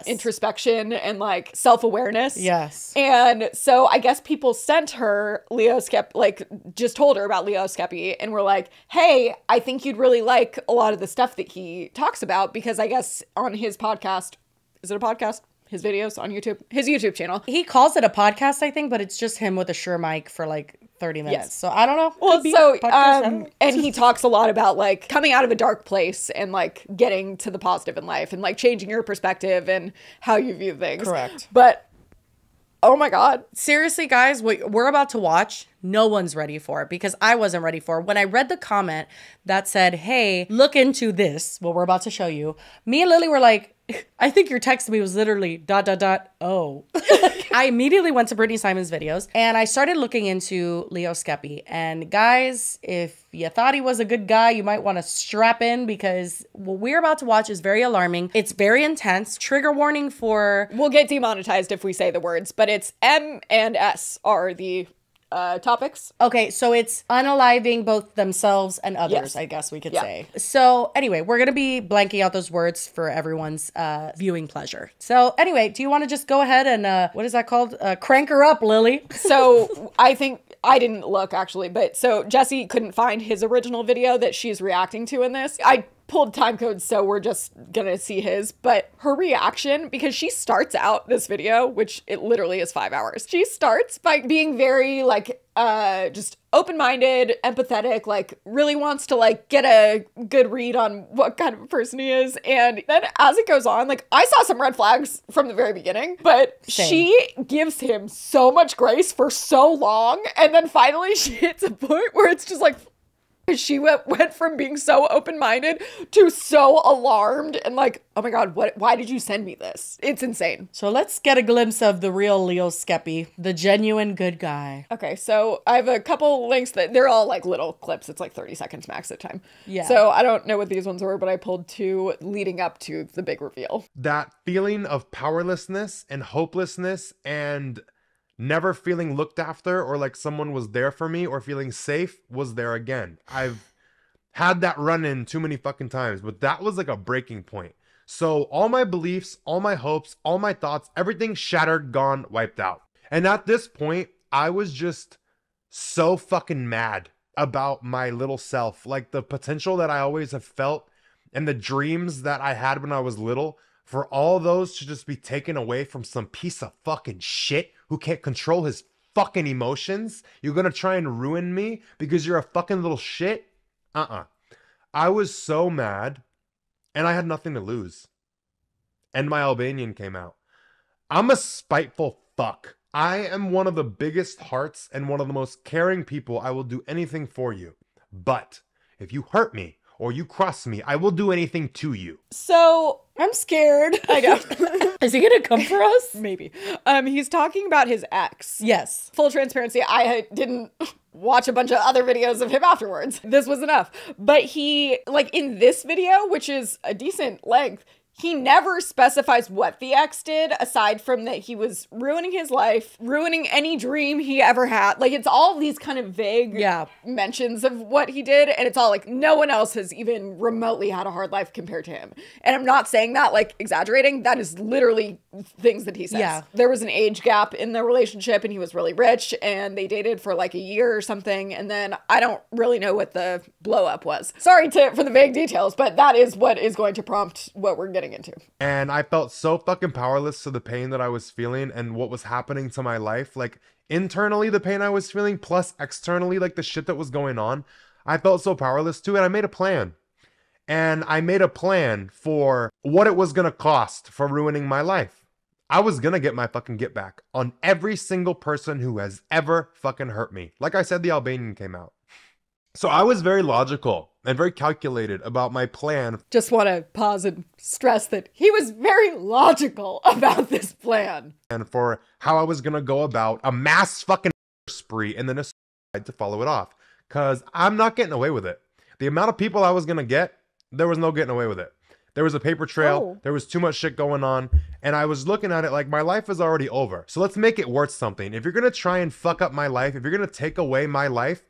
introspection and like self-awareness. Yes. And so I guess people sent her Leo Skepi, like just told her about Leo Skepi, and were like, hey, I think you'd really like a lot of the stuff that he talks about, because I guess on his podcast, is it a podcast? His videos on YouTube, his YouTube channel. He calls it a podcast, I think, but it's just him with a Shure mic for like 30 minutes. Yes. So I don't know. Well, so, and he talks a lot about like coming out of a dark place and like getting to the positive in life and like changing your perspective and how you view things. Correct. But oh my God. Seriously, guys, what we're about to watch, no one's ready for it, because I wasn't ready for it. When I read the comment that said, hey, look into this, what we're about to show you, me and Lily were like, I think your text to me was literally ... Oh. I immediately went to Brittany Simon's videos and I started looking into Leo Skepi. And guys, if you thought he was a good guy, you might want to strap in, because what we're about to watch is very alarming. It's very intense. Trigger warning for... We'll get demonetized if we say the words, but it's M and S are the topics. Okay, so it's unaliving both themselves and others, Yes. I guess we could say. So anyway, we're going to be blanking out those words for everyone's viewing pleasure. So anyway, do you want to just go ahead and, what is that called? Crank her up, Lily. So I think, I didn't look actually, but so Jesse couldn't find his original video that she's reacting to in this. I pulled time codes, so we're just gonna see his, but her reaction, because she starts out this video, which it literally is 5 hours. She starts by being very like, just open-minded, empathetic, like really wants to like get a good read on what kind of a person he is. And then as it goes on, like I saw some red flags from the very beginning, but she gives him so much grace for so long. And then finally she hits a point where it's just like, she went from being so open-minded to so alarmed and like, oh my God, why did you send me this? It's insane. So let's get a glimpse of the real Leo Skepi, the genuine good guy. Okay, so I have a couple links that they're all like little clips. It's like 30 seconds max at a time. Yeah. So I don't know what these ones were, but I pulled 2 leading up to the big reveal. That feeling of powerlessness and hopelessness and never feeling looked after or like someone was there for me or feeling safe was there again. I've had that run in too many fucking times, but that was like a breaking point. So all my beliefs, all my hopes, all my thoughts, everything shattered, gone, wiped out. And at this point, I was just so fucking mad about my little self. Like the potential that I always have felt and the dreams that I had when I was little, for all those to just be taken away from some piece of fucking shit who can't control his fucking emotions. You're gonna try and ruin me because you're a fucking little shit? I was so mad, and I had nothing to lose. And my Albanian came out. I'm a spiteful fuck. I am one of the biggest hearts and one of the most caring people. I will do anything for you. But if you hurt me or you cross me, I will do anything to you. So I'm scared. I know. Is he gonna come for us? Maybe. He's talking about his ex. Yes. Full transparency, I didn't watch a bunch of other videos of him afterwards. This was enough. But he, like in this video, which is a decent length, he never specifies what the ex did, aside from that he was ruining his life, ruining any dream he ever had. Like, it's all these kind of vague mentions of what he did, and it's all like, no one else has even remotely had a hard life compared to him. And I'm not saying that, like, exaggerating. That is literally things that he says. Yeah. There was an age gap in their relationship, and he was really rich, and they dated for, like, a year or something, and then I don't really know what the blow-up was. Sorry for the vague details, but that is what is going to prompt what we're getting getting into. And I felt so fucking powerless to the pain that I was feeling and what was happening to my life. Like internally, the pain I was feeling, plus externally, like the shit that was going on. I felt so powerless to it. I made a plan. And I made a plan for what it was going to cost for ruining my life. I was going to get my fucking get back on every single person who has ever fucking hurt me. Like I said, the Albanian came out. So I was very logical and very calculated about my plan. Just want to pause and stress that he was very logical about this plan. And for how I was going to go about a mass fucking spree and then a suicide to follow it off. Because I'm not getting away with it. The amount of people I was going to get, there was no getting away with it. There was a paper trail. There was too much shit going on. And I was looking at it like my life is already over. So let's make it worth something. If you're going to try and fuck up my life, if you're going to take away my life,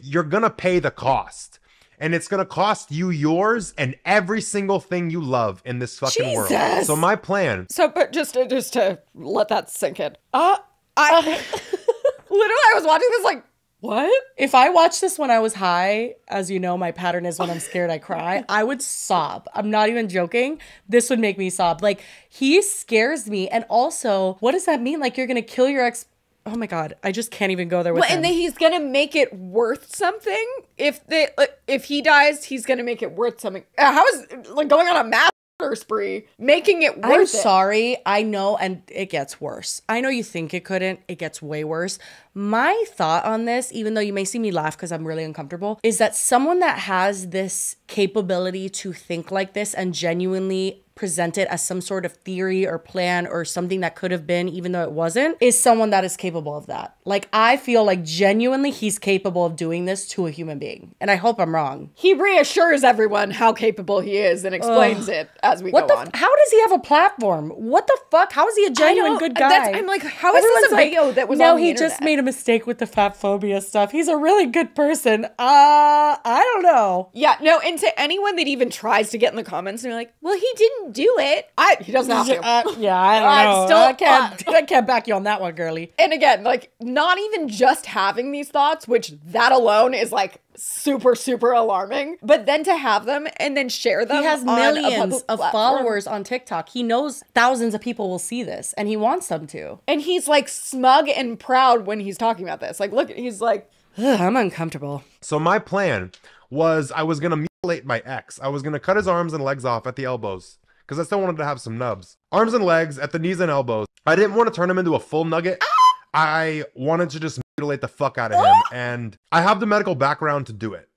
you're going to pay the cost. And it's going to cost you yours and every single thing you love in this fucking world. So my plan. So, but just to let that sink in. Literally, I was watching this like, what? If I watched this when I was high, as you know, my pattern is when I'm scared, I cry. I would sob. I'm not even joking. This would make me sob. Like, he scares me. And also, what does that mean? Like, you're going to kill your ex. Oh my God. I just can't even go there with him. And then he's going to make it worth something. If he dies, he's going to make it worth something. How is like going on a mass spree making it worth it? I'm sorry. I know. And it gets worse. I know you think it couldn't. It gets way worse. My thought on this, even though you may see me laugh because I'm really uncomfortable, is that someone that has this capability to think like this and genuinely present it as some sort of theory or plan or something that could have been, even though it wasn't, is someone that is capable of that. Like, I feel like genuinely he's capable of doing this to a human being. And I hope I'm wrong. He reassures everyone how capable he is and explains it as we go on. How does he have a platform? What the fuck? How is he a genuine good guy? I'm like, how is this a video that was on the internet? No, he just made a mistake with the fat phobia stuff. He's a really good person. I don't know. Yeah, no, and to anyone that even tries to get in the comments and you're like, well, he didn't do it. He doesn't have to. Yeah, I don't know. I can't back you on that one, girly. And again, like, not even just having these thoughts, which that alone is like super, super alarming, but then to have them and then share them. He has millions of followers on TikTok. He knows thousands of people will see this and he wants them to. And he's like smug and proud when he's talking about this. Like, look, he's like, I'm uncomfortable. So my plan was I was going to mutilate my ex. I was going to cut his arms and legs off at the elbows because I still wanted to have some nubs. Arms and legs at the knees and elbows. I didn't want to turn him into a full nugget. I wanted to just mutilate the fuck out of him. And I have the medical background to do it.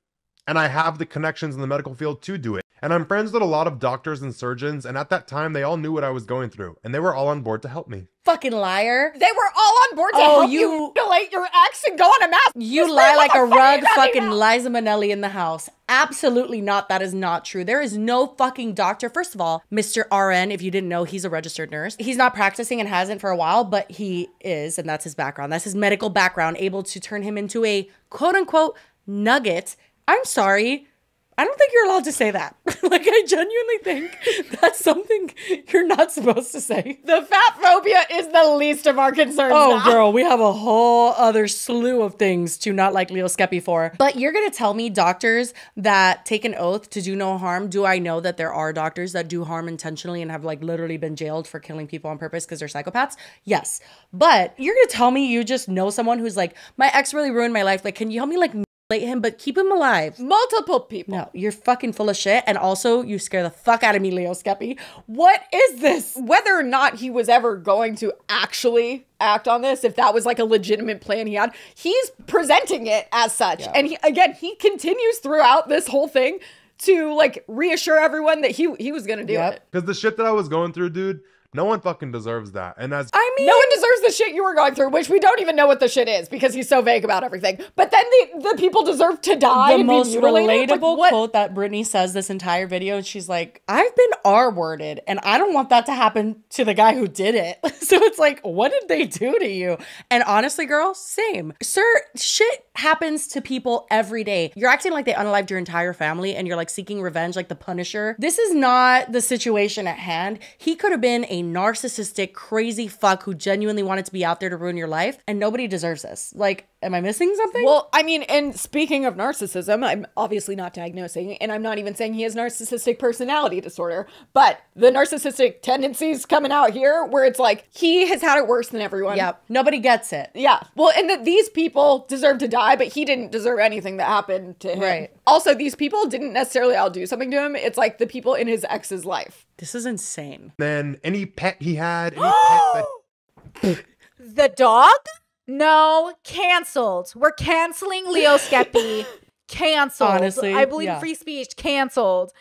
And I have the connections in the medical field to do it. And I'm friends with a lot of doctors and surgeons. And at that time, they all knew what I was going through. And they were all on board to help me. Fucking liar. They were all on board to help you mutilate your ex and go on a mask. You lie like a rug fucking Liza Minnelli in the house. Absolutely not. That is not true. There is no fucking doctor. First of all, Mr. RN, if you didn't know, he's a registered nurse. He's not practicing and hasn't for a while, but he is, and that's his background. That's his medical background, able to turn him into a quote unquote nugget. I'm sorry. I don't think you're allowed to say that. Like, I genuinely think that's something you're not supposed to say. The fat phobia is the least of our concerns. Oh, girl, we have a whole other slew of things to not like Leo Skepi for. But you're going to tell me doctors that take an oath to do no harm. Do I know that there are doctors that do harm intentionally and have like literally been jailed for killing people on purpose because they're psychopaths? Yes. But you're going to tell me you just know someone who's like, my ex really ruined my life. Like, can you help me like him, but keep him alive? Multiple people. No, you're fucking full of shit. And also, you scare the fuck out of me, Leo Skepi. What is this? Whether or not he was ever going to actually act on this, if that was like a legitimate plan he had, he's presenting it as such. Yeah. And he continues throughout this whole thing to like reassure everyone that he was gonna do it. Because the shit that I was going through, dude, no one fucking deserves that. And no one deserves the shit you were going through, which we don't even know what the shit is because he's so vague about everything. But then the people deserve to die. The most relatable quote that Brittany says this entire video, and she's like, I've been R-worded and I don't want that to happen to the guy who did it. So it's like, what did they do to you? And honestly, girl, same. Sir, shit happens to people every day. You're acting like they unalived your entire family and you're like seeking revenge like the Punisher. This is not the situation at hand. He could have been a narcissistic, crazy fuck who genuinely wanted to be out there to ruin your life, and nobody deserves this. Like, Am I missing something? Well, I mean, and speaking of narcissism, I'm obviously not diagnosing, and I'm not even saying he has narcissistic personality disorder, but the narcissistic tendencies coming out here where it's like, he has had it worse than everyone. Yep. Nobody gets it. Yeah. Well, and that these people deserve to die, but he didn't deserve anything that happened to him. Right. Also, these people didn't necessarily all do something to him. It's like the people in his ex's life. This is insane. Then any pet he had, any pet that The dog? No, canceled. We're canceling Leo Skepi. Canceled. Honestly, I believe yeah. in free speech. Canceled.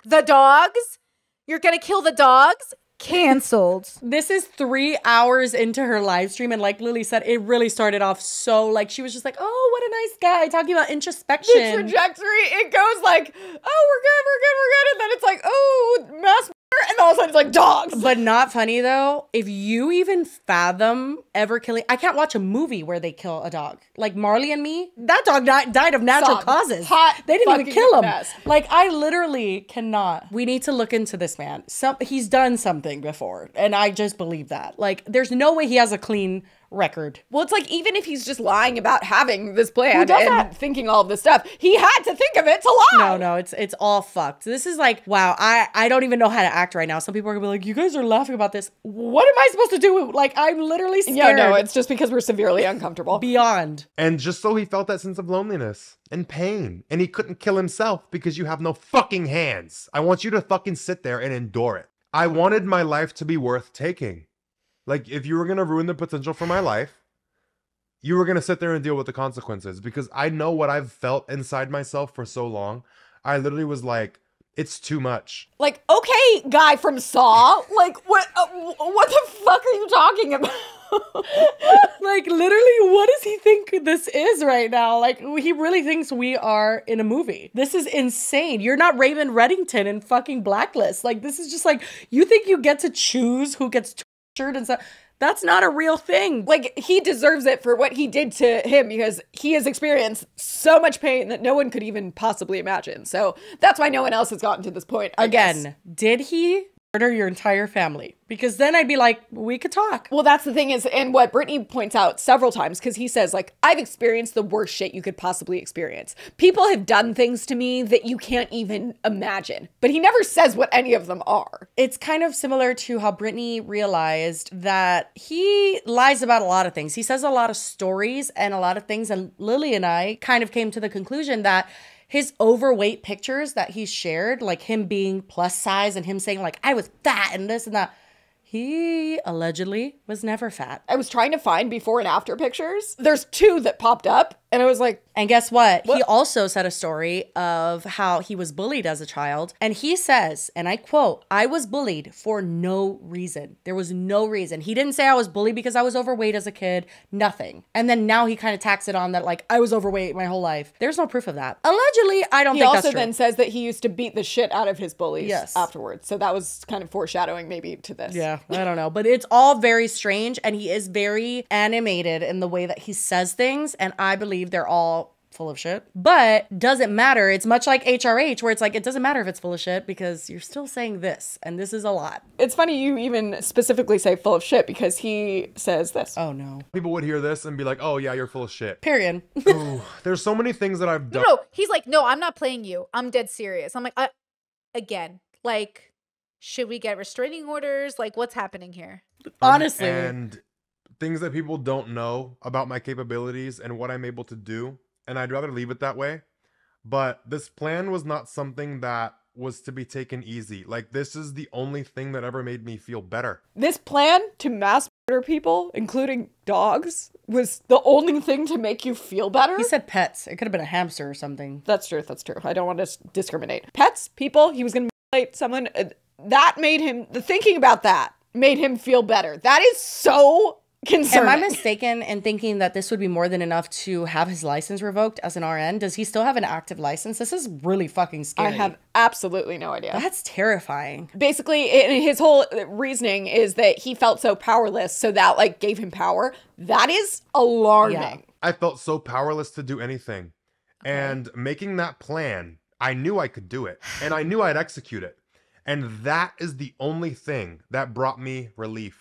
The dogs? You're going to kill the dogs? Canceled. This is 3 hours into her live stream. And like Lily said, it really started off so like, she was just like, oh, what a nice guy. Talking about introspection. The trajectory, it goes like, oh, we're good. And then it's like, oh, mass murder. And all of a sudden it's like dogs. But not funny though. If you even fathom ever killing, I can't watch a movie where they kill a dog. Like Marley and Me, that dog died of natural Sob. causes. Hot They didn't even fucking kill him. mess. Like I literally cannot. We need to look into this man. He's done something before, and I just believe that. Like there's no way he has a clean record. Well, it's like, even if he's just lying about having this plan and does that? thinking all of this stuff, he had to think of it to lie. No, it's all fucked. This is like, wow, I don't even know how to act right now. Some people are gonna be like, you guys are laughing about this. What am I supposed to do? Like, I'm literally scared. Yeah, no, it's just because we're severely uncomfortable. beyond. and just so he felt that sense of loneliness and pain, and he couldn't kill himself because you have no fucking hands. I want you to fucking sit there and endure it. I wanted my life to be worth taking. Like, if you were gonna ruin the potential for my life, you were gonna sit there and deal with the consequences, because I know what I've felt inside myself for so long. I literally was like, it's too much. Like, okay, guy from Saw, like, what the fuck are you talking about? Like, literally, what does he think this is right now? Like, he really thinks we are in a movie. This is insane. You're not Raymond Reddington in fucking Blacklist. Like, this is just like, you think you get to choose who gets tortured and stuff. That's not a real thing. Like, he deserves it for what he did to him, because he has experienced so much pain that no one could even possibly imagine. So that's why no one else has gotten to this point. I guess. Again, did he murder your entire family? Because then I'd be like, we could talk. Well, that's the thing is, and what Brittany points out several times, because he says, like, I've experienced the worst shit you could possibly experience. People have done things to me that you can't even imagine. But he never says what any of them are. It's kind of similar to how Brittany realized that he lies about a lot of things. He says a lot of stories and a lot of things. And Lily and I kind of came to the conclusion that his overweight pictures that he shared, like him being plus size and him saying like, I was fat and this and that, he allegedly was never fat. I was trying to find before and after pictures. There's 2 that popped up, and I was like, And guess what? He also said a story of how he was bullied as a child. And he says, and I quote, I was bullied for no reason. There was no reason. He didn't say I was bullied because I was overweight as a kid. Nothing. And then now he kind of tacks it on that like I was overweight my whole life. There's no proof of that. Allegedly, I don't he think also that's true. then says that he used to beat the shit out of his bullies Yes. afterwards. So that was kind of foreshadowing maybe to this. Yeah, I don't know. But it's all very strange, and he is very animated in the way that he says things, and I believe they're all full of shit. But doesn't matter. It's much like HRH, where it's like, it doesn't matter if it's full of shit because you're still saying this, and this is a lot. It's funny you even specifically say full of shit, because he says this. Oh no. People would hear this and be like, oh yeah, you're full of shit. Period. Ooh, there's so many things that I've done. No, he's like, no, I'm not playing you. I'm dead serious. I'm like, again, like, should we get restraining orders? Like, what's happening here? Honestly. And things that people don't know about my capabilities and what I'm able to do. And I'd rather leave it that way. But this plan was not something that was to be taken easy. Like, this is the only thing that ever made me feel better. This plan to mass murder people, including dogs, was the only thing to make you feel better? He said pets. It could have been a hamster or something. That's true. That's true. I don't want to discriminate. Pets, people, he was going to mutilate someone. That made him, the thinking about that made him feel better. That is so concerning. Am I mistaken in thinking that this would be more than enough to have his license revoked as an RN? Does he still have an active license? This is really fucking scary. I have absolutely no idea. That's terrifying. Basically, his whole reasoning is that he felt so powerless, so that like gave him power. That is alarming. Yeah. I felt so powerless to do anything. And making that plan, I knew I could do it. And I knew I'd execute it. And that is the only thing that brought me relief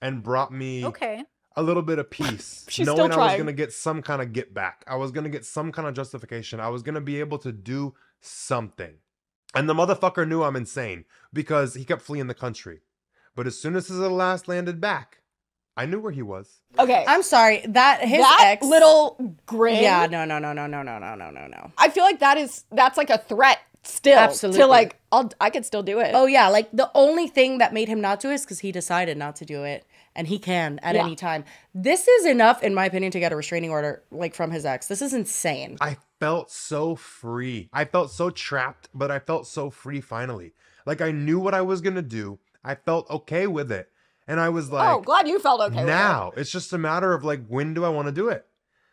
and brought me Okay. a little bit of peace, She's knowing still I was trying. going to get some kind of get back. I was going to get some kind of justification. I was going to be able to do something. And the motherfucker knew I'm insane because he kept fleeing the country. But as soon as his little ass landed back, I knew where he was. Okay. I'm sorry. That his that ex little grin. Yeah, no. I feel like that's like a threat still. Absolutely. To like, I could still do it. Oh yeah, like the only thing that made him not do it is because he decided not to do it, and he can at any time. This is enough, in my opinion, to get a restraining order like from his ex. This is insane. I felt so free. I felt so trapped, but I felt so free finally. Like I knew what I was gonna do. I felt okay with it. And I was like, oh, glad you felt okay now with it's just a matter of like, when do I want to do it?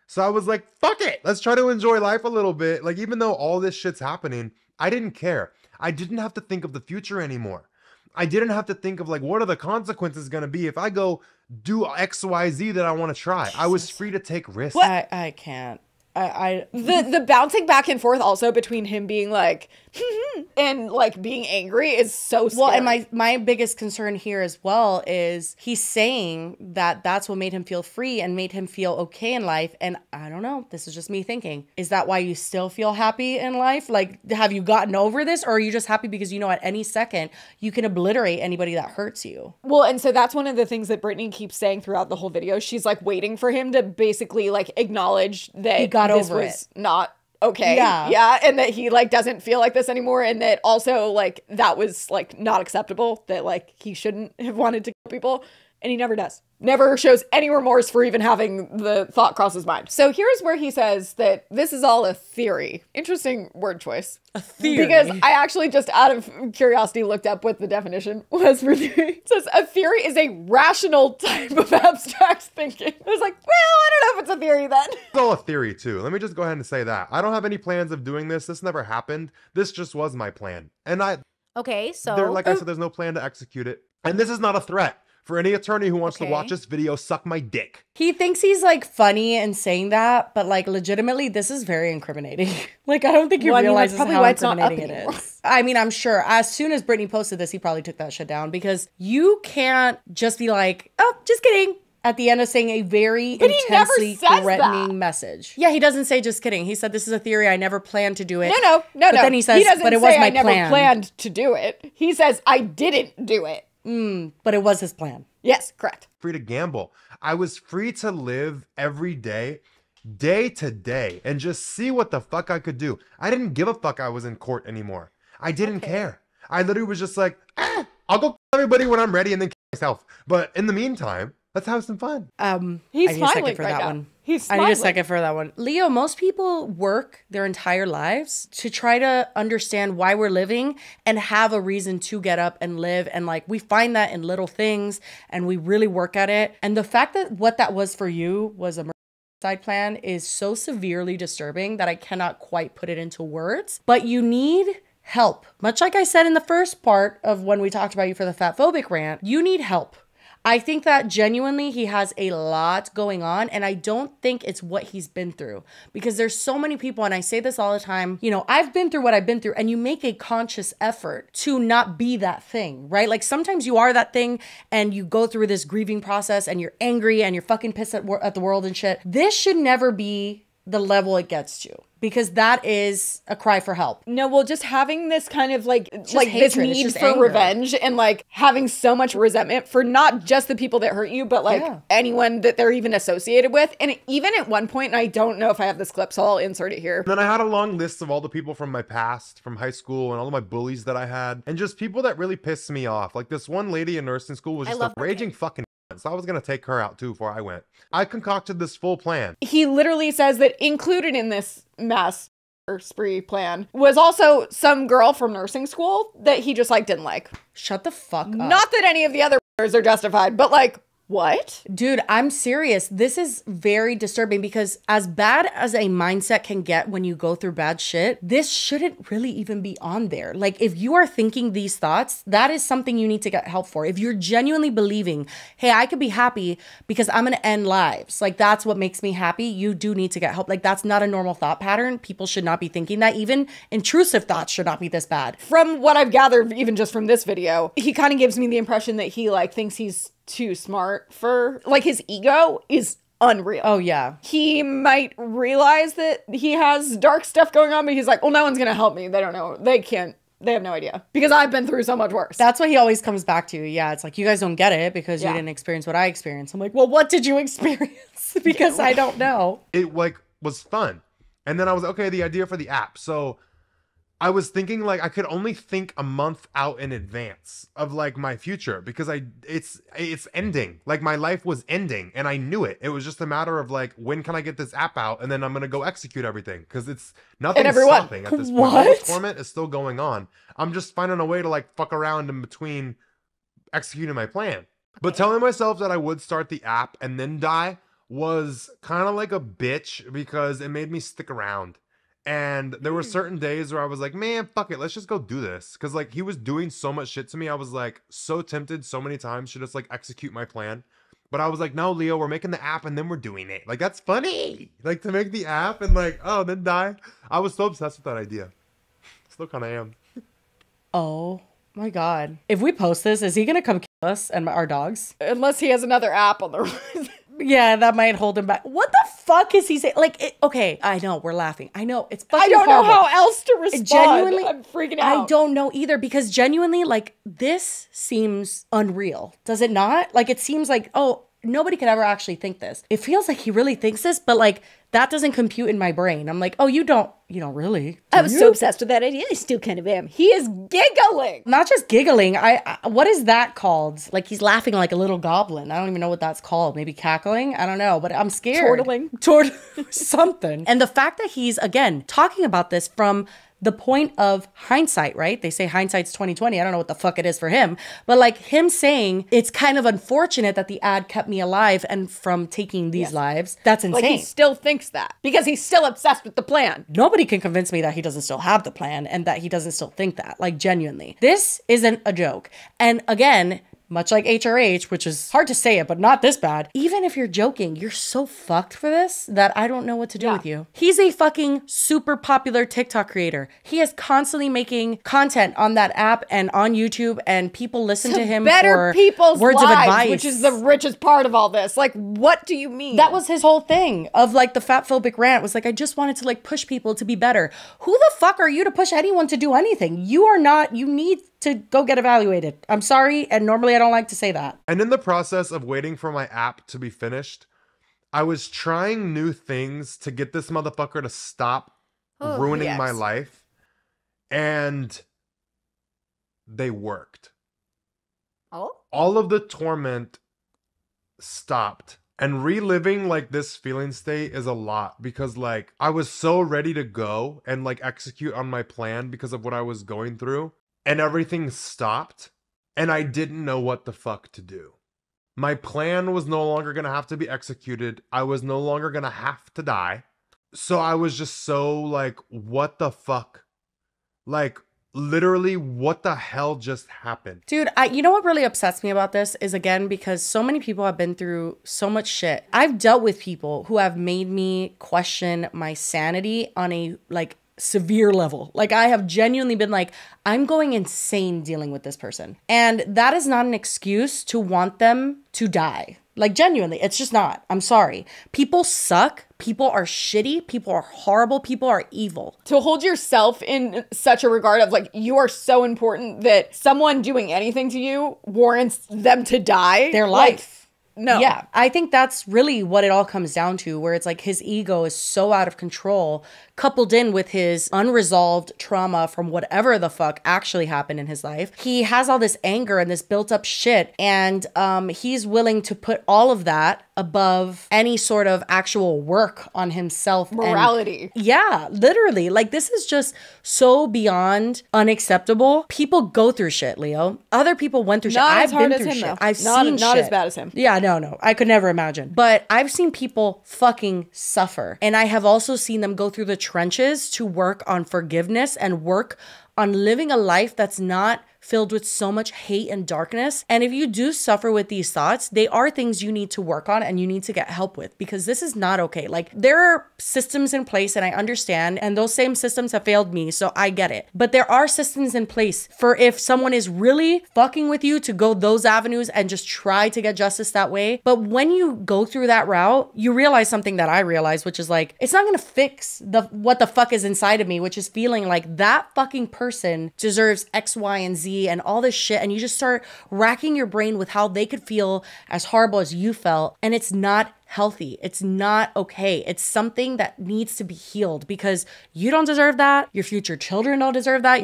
So I was like, fuck it. Let's try to enjoy life a little bit. Like, even though all this shit's happening, I didn't care. I didn't have to think of the future anymore. I didn't have to think of like, what are the consequences going to be if I go do X, Y, Z that I want to try. I was free to take risks. I can't. the bouncing back and forth also between him being like and like being angry is so scary. Well, and my biggest concern here as well is he's saying that that's what made him feel free and made him feel okay in life. And I don't know, this is just me thinking, is that why you still feel happy in life? Like, have you gotten over this, or are you just happy because you know at any second you can obliterate anybody that hurts you? Well, and so that's one of the things that Brittany keeps saying throughout the whole video. She's like waiting for him to basically like acknowledge that He got this over was it. not okay. Yeah. And that he like doesn't feel like this anymore, and that also like that was like not acceptable, that like he shouldn't have wanted to kill people, and he never does. Never shows any remorse for even having the thought cross his mind. So here's where he says that this is all a theory. Interesting word choice. A theory. Because I actually just out of curiosity looked up what the definition was for theory. It says a theory is a rational type of abstract thinking. I was like, well, I don't know if it's a theory then. It's all a theory too. Let me just go ahead and say that. I don't have any plans of doing this. This never happened. This just was my plan. And Okay, so like I said, there's no plan to execute it. And this is not a threat. For any attorney who wants to watch this video, suck my dick. He thinks he's like funny in saying that, but like legitimately, this is very incriminating. Like, I don't think he realizes that's probably how why it's not up incriminating it anymore. is. I mean, I'm sure as soon as Brittany posted this, he probably took that shit down, because you can't just be like, oh, just kidding, at the end of saying a very intensely threatening message. Yeah, he doesn't say just kidding. He said, this is a theory. I never planned to do it. No. But then he says, doesn't but it was say my I never plan. planned to do it. He says, I didn't do it. But it was his plan. Yes, correct. Free to gamble. I was free to live every day to day, and just see what the fuck I could do. I didn't give a fuck I was in court anymore. I didn't care. I literally was just like, I'll go kill everybody when I'm ready and then kill myself. But in the meantime, let's have some fun. He's I need a second smiling for right that now. one. He's I smiling. need a second for that one. Leo, most people work their entire lives to try to understand why we're living and have a reason to get up and live. And like, we find that in little things and we really work at it. And the fact that what that was for you was a side plan is so severely disturbing that I cannot quite put it into words. But you need help. Much like I said in the first part of when we talked about you for the fat phobic rant, you need help. I think that genuinely he has a lot going on, and I don't think it's what he's been through, because there's so many people, and I say this all the time, you know, I've been through what I've been through, and you make a conscious effort to not be that thing, right? Like sometimes you are that thing and you go through this grieving process and you're angry and you're fucking pissed at the world and shit. This should never be the level it gets to, because that is a cry for help. No, well, just having this kind of like this hatred. It's need just for anger. revenge, and like having so much resentment for not just the people that hurt you, but like anyone that they're even associated with. And even at one point, and I don't know if I have this clip, so I'll insert it here. And then I had a long list of all the people from my past, from high school, and all of my bullies that I had, and just people that really pissed me off. Like this one lady in nursing school was just a raging fucking so I was going to take her out too before I went. I concocted this full plan. He literally says that included in this mass or spree plan was also some girl from nursing school that he just like didn't like. Shut the fuck up. Not that any of the other are justified, but like, what? Dude, I'm serious. This is very disturbing, because as bad as a mindset can get when you go through bad shit, this shouldn't really even be on there. Like, if you are thinking these thoughts, that is something you need to get help for. If you're genuinely believing, hey, I could be happy because I'm going to end lives, like that's what makes me happy, you do need to get help. Like, that's not a normal thought pattern. People should not be thinking that. Even intrusive thoughts should not be this bad. From what I've gathered, even just from this video, he kind of gives me the impression that he like thinks he's too smart for, like, his ego is unreal. Oh, yeah. He might realize that he has dark stuff going on, but he's like, well, no one's going to help me. They don't know. They can't. They have no idea because I've been through so much worse. That's what he always comes back to. Yeah, it's like, you guys don't get it because you didn't experience what I experienced. I'm like, well, what did you experience? Because I don't know. It like was fun. And then I was okay, the idea for the app. So I was thinking like I could only think a month out in advance of like my future because it's ending. Like my life was ending and I knew it. It was just a matter of like, when can I get this app out? And then I'm going to go execute everything because it's nothing stopping at this point. All the torment is still going on. I'm just finding a way to like fuck around in between executing my plan. But telling myself that I would start the app and then die was kind of like a bitch because it made me stick around. And there were certain days where I was like, man, fuck it, let's just go do this. Because like he was doing so much shit to me. I was like so tempted so many times to just like execute my plan. But I was like, no, Leo, we're making the app and then we're doing it. Like, that's funny. Like to make the app and like, oh, then die. I was so obsessed with that idea. Still kind of am. Oh my God. If we post this, is he going to come kill us and our dogs? Unless he has another app on the Yeah, that might hold him back. What the fuck is he saying? Like, okay, I know, we're laughing. I know, it's fucking I don't horrible. know how else to respond. Genuinely, I'm freaking out. I don't know either because genuinely, like, this seems unreal. Does it not? Like, it seems like, oh, nobody could ever actually think this. It feels like he really thinks this, but like, that doesn't compute in my brain. I'm like, oh, you don't really. I was so obsessed with that idea. I still kind of am. He is giggling. Not just giggling. I what is that called? Like he's laughing like a little goblin. I don't even know what that's called. Maybe cackling? I don't know, but I'm scared. Chortling. Something. And the fact that he's, again, talking about this from the point of hindsight, right? They say hindsight's 2020. I don't know what the fuck it is for him. But like him saying, it's kind of unfortunate that the ad kept me alive and from taking these lives. That's insane. Like he still thinks that because he's still obsessed with the plan. Nobody can convince me that he doesn't still have the plan and that he doesn't still think that. Like genuinely. This isn't a joke. And again, much like HRH, which is hard to say it, but not this bad. Even if you're joking, you're so fucked for this that I don't know what to do with you. He's a fucking super popular TikTok creator. He is constantly making content on that app and on YouTube, and people listen to him for people's words lives, of advice. which is the richest part of all this. Like, what do you mean? That was his whole thing of like the fat phobic rant was like, I just wanted to like push people to be better. Who the fuck are you to push anyone to do anything? You are not, you need to go get evaluated. I'm sorry, and normally I don't like to say that. And in the process of waiting for my app to be finished, I was trying new things to get this motherfucker to stop ruining my life. And they worked. Oh? All of the torment stopped. And reliving like this feeling state is a lot because like I was so ready to go and like execute on my plan because of what I was going through. And everything stopped, and I didn't know what the fuck to do. My plan was no longer going to have to be executed. I was no longer going to have to die. So I was just so like, what the fuck? Like, literally, what the hell just happened? Dude, you know what really upsets me about this is, again, because so many people have been through so much shit. I've dealt with people who have made me question my sanity on a, like, severe level. Like I have genuinely been like, I'm going insane dealing with this person. And that is not an excuse to want them to die. Like genuinely, it's just not. I'm sorry. People suck. People are shitty. People are horrible. People are evil. To hold yourself in such a regard of like, you are so important that someone doing anything to you warrants them to die. Their life. No. Yeah, I think that's really what it all comes down to, where it's like his ego is so out of control, coupled in with his unresolved trauma from whatever the fuck actually happened in his life. He has all this anger and this built up shit, and he's willing to put all of that above any sort of actual work on himself. Morality. Yeah, literally. Like this is just so beyond unacceptable. People go through shit, Leo. Other people went through shit. I've been been through as him, shit. though. I've not seen not shit. as bad as him. Yeah, no. I could never imagine. But I've seen people fucking suffer. And I have also seen them go through the trenches to work on forgiveness and work on living a life that's not filled with so much hate and darkness. And if you do suffer with these thoughts, they are things you need to work on and you need to get help with, because this is not okay. Like, there are systems in place, and I understand, and those same systems have failed me, so I get it. But there are systems in place for if someone is really fucking with you to go those avenues and just try to get justice that way. But when you go through that route, you realize something that I realized, which is like, it's not gonna fix what the fuck is inside of me, which is feeling like that fucking person deserves X, Y, and Z and all this shit. And you just start racking your brain with how they could feel as horrible as you felt. And it's not healthy. It's not okay. It's something that needs to be healed, because you don't deserve that. Your future children don't deserve that.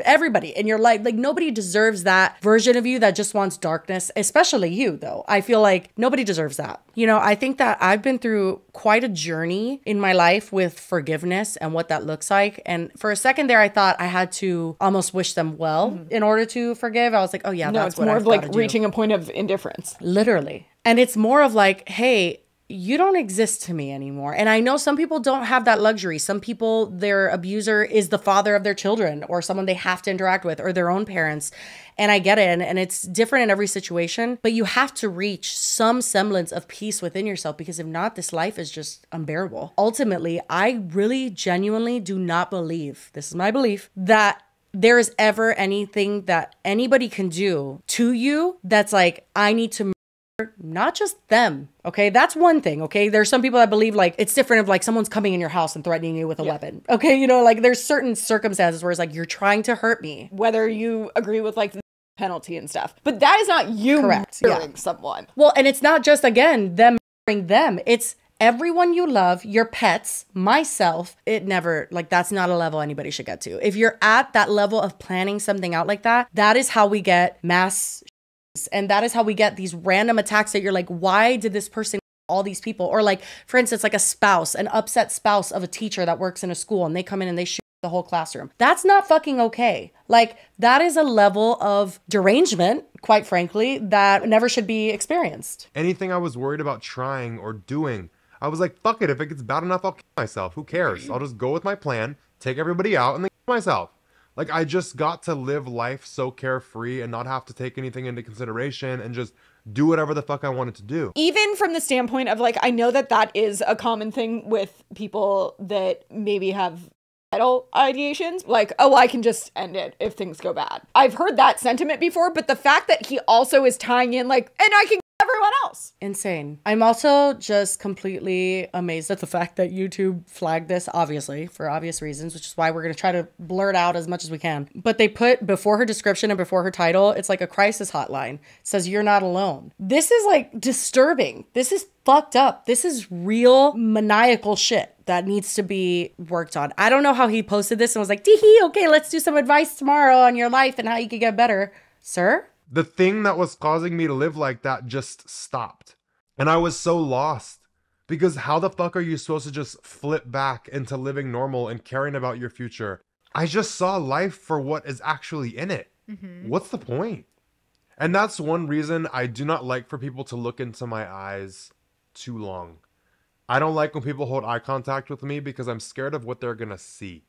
Everybody in your life, like, nobody deserves that version of you that just wants darkness, especially you, though. I feel like nobody deserves that. You know, I think that I've been through quite a journey in my life with forgiveness and what that looks like. And for a second there, I thought I had to almost wish them well in order to forgive. I was like, oh yeah, No, that's it's what more I've of like gotta do. reaching a point of indifference. Literally. And it's more of like, hey, you don't exist to me anymore. And I know some people don't have that luxury. Some people, their abuser is the father of their children or someone they have to interact with or their own parents. And I get it. And it's different in every situation. But you have to reach some semblance of peace within yourself, because if not, this life is just unbearable. Ultimately, I really genuinely do not believe, this is my belief, that there is ever anything that anybody can do to you that's like, I need to not just them. Okay. That's one thing. Okay. There's some people that believe like it's different if like someone's coming in your house and threatening you with a weapon. Okay. You know, like there's certain circumstances where it's like, you're trying to hurt me. Whether you agree with like the penalty and stuff, but that is not you murdering someone. Well, and it's not just, again, them murdering them. It's everyone you love, your pets, myself. It never, like, that's not a level anybody should get to. If you're at that level of planning something out like that, that is how we get mass. And that is how we get these random attacks that you're like, why did this person all these people? Or like, for instance, like a spouse, an upset spouse of a teacher that works in a school, and they come in and they shoot the whole classroom. That's not fucking okay. Like, that is a level of derangement, quite frankly, that never should be experienced. Anything I was worried about trying or doing, I was like, fuck it. If it gets bad enough, I'll kill myself. Who cares? I'll just go with my plan, take everybody out, and then kill myself. Like, I just got to live life so carefree and not have to take anything into consideration and just do whatever the fuck I wanted to do. Even from the standpoint of like, I know that that is a common thing with people that maybe have suicidal ideations. Like, oh, I can just end it if things go bad. I've heard that sentiment before, but the fact that he also is tying in like, and I can everyone else. Insane. I'm also just completely amazed at the fact that YouTube flagged this, obviously, for obvious reasons, which is why we're going to try to blur it out as much as we can. But they put before her description and before her title, it's like a crisis hotline. It says, you're not alone. This is like disturbing. This is fucked up. This is real maniacal shit that needs to be worked on. I don't know how he posted this and was like, tee okay, let's do some advice tomorrow on your life and how you can get better. Sir? The thing that was causing me to live like that just stopped. And I was so lost. Because how the fuck are you supposed to just flip back into living normal and caring about your future? I just saw life for what is actually in it. What's the point? And that's one reason I do not like for people to look into my eyes too long. I don't like when people hold eye contact with me because I'm scared of what they're gonna see.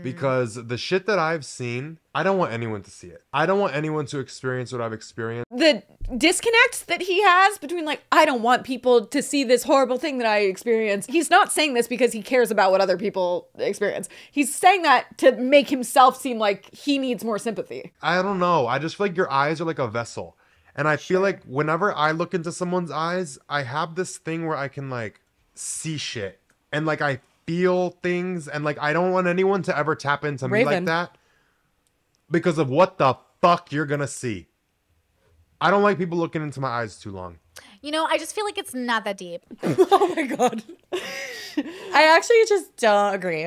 Because the shit that I've seen, I don't want anyone to see it. I don't want anyone to experience what I've experienced. The disconnect that he has between like, I don't want people to see this horrible thing that I experience. He's not saying this because he cares about what other people experience. He's saying that to make himself seem like he needs more sympathy. I don't know. I just feel like your eyes are like a vessel. And I feel like whenever I look into someone's eyes, I have this thing where I can like see shit. And like I feel things, and like I don't want anyone to ever tap into me like that because of what the fuck you're gonna see. I don't like people looking into my eyes too long. You know, I just feel like it's not that deep. Oh my God. I actually just don't agree.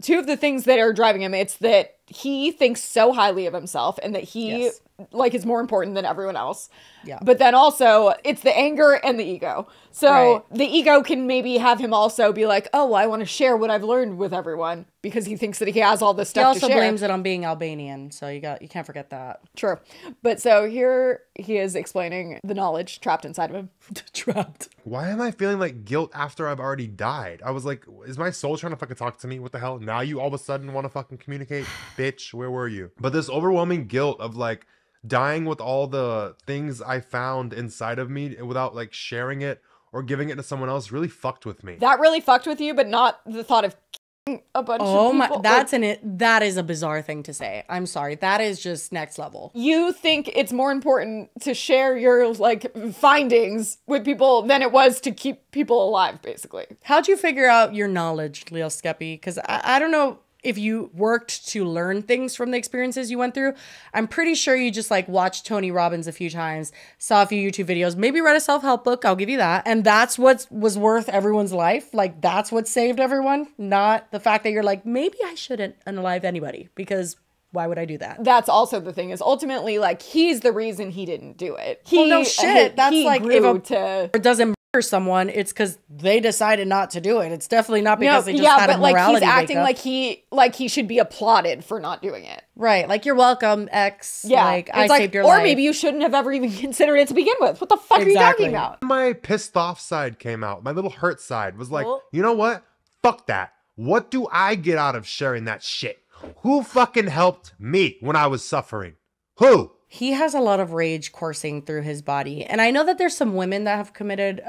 Two of the things that are driving him, it's that he thinks so highly of himself and that he like is more important than everyone else. Yeah. But then also it's the anger and the ego. So the ego can maybe have him also be like, oh, well, I want to share what I've learned with everyone. because he thinks that he has all this He stuff also to share. blames it on being Albanian, so you can't forget that. True. But so here he is explaining the knowledge trapped inside of him. Trapped. Why am I feeling like guilt after I've already died? I was like, is my soul trying to fucking talk to me? What the hell? Now you all of a sudden want to fucking communicate? Bitch, where were you? But this overwhelming guilt of like dying with all the things I found inside of me without like sharing it or giving it to someone else really fucked with me. That really fucked with you, but not the thought of killing a bunch of people. Oh my, that is a bizarre thing to say. I'm sorry. That is just next level. You think it's more important to share your like findings with people than it was to keep people alive, basically. How'd you figure out your knowledge, Leo Skepi? Because I don't know if you worked to learn things from the experiences you went through. I'm pretty sure you just like watched Tony Robbins a few times, saw a few YouTube videos, maybe read a self-help book, I'll give you that. And that's what was worth everyone's life. Like that's what saved everyone, not the fact that you're like, maybe I shouldn't unalive anybody, because why would I do that? That's also the thing, is ultimately like he's the reason he didn't do it. Well, no shit. That's like if to... doesn't murder someone, it's because they decided not to do it. It's definitely not because they just had a but like morality he's acting wake-up. like he should be applauded for not doing it. Right, like you're welcome, X. Yeah, like I saved your or life. Or maybe you shouldn't have ever even considered it to begin with. What the fuck are you talking about? My pissed off side came out. My little hurt side was like, Oh. you know what? Fuck that. What do I get out of sharing that shit? Who fucking helped me when I was suffering? Who? He has a lot of rage coursing through his body. And I know that there's some women that have committed,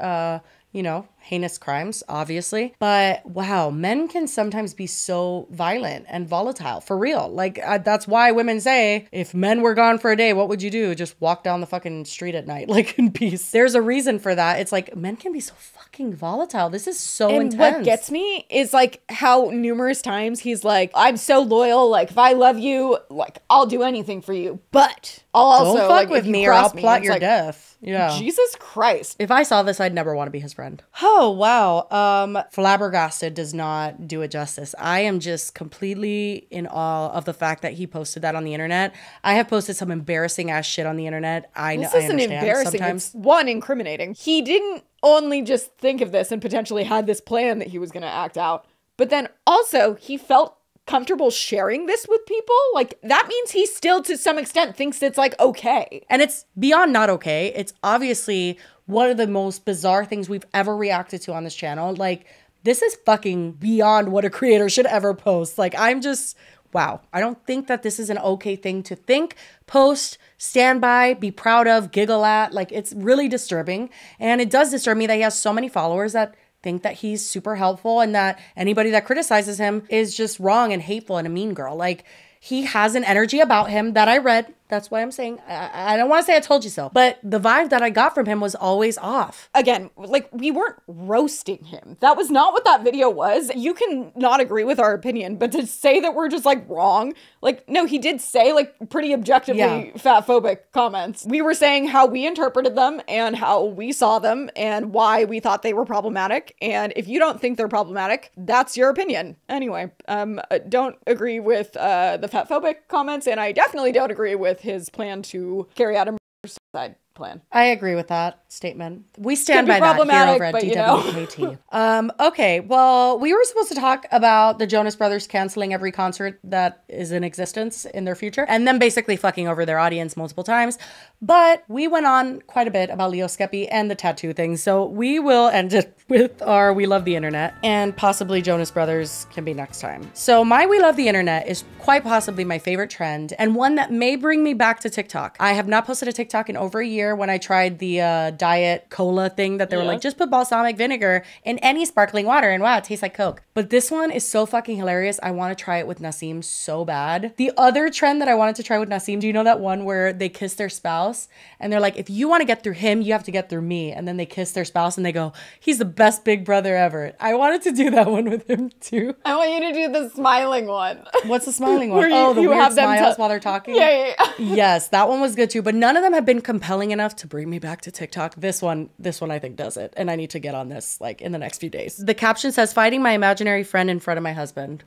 heinous crimes, obviously. But wow, men can sometimes be so violent and volatile, for real. Like, that's why women say, if men were gone for a day, what would you do? Just walk down the fucking street at night, like in peace. There's a reason for that. It's like, men can be so fucking volatile. This is so intense. And what gets me is like how numerous times he's like, I'm so loyal. Like, if I love you, like, I'll do anything for you. But I'll also, don't fuck like, with if you me or cross I'll plot it's your like, death. Yeah. Jesus Christ. If I saw this, I'd never want to be his friend. Oh, wow. Flabbergasted does not do it justice. I am just completely in awe of the fact that he posted that on the internet. I have posted some embarrassing ass shit on the internet. I know. This isn't embarrassing. Sometimes. It's one, incriminating. He didn't only just think of this and potentially had this plan that he was going to act out, but then also he felt comfortable sharing this with people. Like, that means he still to some extent thinks it's like okay. And it's beyond not okay. It's obviously one of the most bizarre things we've ever reacted to on this channel. Like, this is fucking beyond what a creator should ever post. Like, I'm just, wow. I don't think that this is an okay thing to think, post, stand by, be proud of, giggle at. Like, it's really disturbing. And it does disturb me that he has so many followers that think that he's super helpful and that anybody that criticizes him is just wrong and hateful and a mean girl. Like, he has an energy about him that I read. That's why I'm saying, I don't want to say I told you so, but the vibe that I got from him was always off. Again, like, we weren't roasting him. That was not what that video was. You can not agree with our opinion, but to say that we're just like wrong, like, no, he did say like pretty objectively fatphobic comments. We were saying how we interpreted them and how we saw them and why we thought they were problematic. And if you don't think they're problematic, that's your opinion. Anyway, don't agree with the fatphobic comments, and I definitely don't agree with his plan to carry out a suicide plan. I agree with that statement. We stand Could be by that here problematic, over at but, you know. DWKT. Okay, well, we were supposed to talk about the Jonas Brothers canceling every concert that is in existence in their future, and then basically fucking over their audience multiple times. But we went on quite a bit about Leo Skepi and the tattoo thing, so we will end it with our We Love the Internet, and possibly Jonas Brothers can be next time. So my We Love the Internet is quite possibly my favorite trend, and one that may bring me back to TikTok. I have not posted a TikTok in over a year when I tried the diet cola thing that they were like, just put balsamic vinegar in any sparkling water, and wow, it tastes like Coke. But this one is so fucking hilarious. I want to try it with Nassim so bad. The other trend that I wanted to try with Nassim, do you know that one where they kiss their spouse? And they're like, if you want to get through him, you have to get through me. And then they kiss their spouse and they go, he's the best big brother ever. I wanted to do that one with him too. I want you to do the smiling one. What's the smiling one? Where the you weird have them smiles while they're talking? Yeah. Yes, that one was good too. But none of them have been compelling enough to bring me back to TikTok. This one I think does it. And I need to get on this like in the next few days. The caption says, fighting my imaginary friend in front of my husband.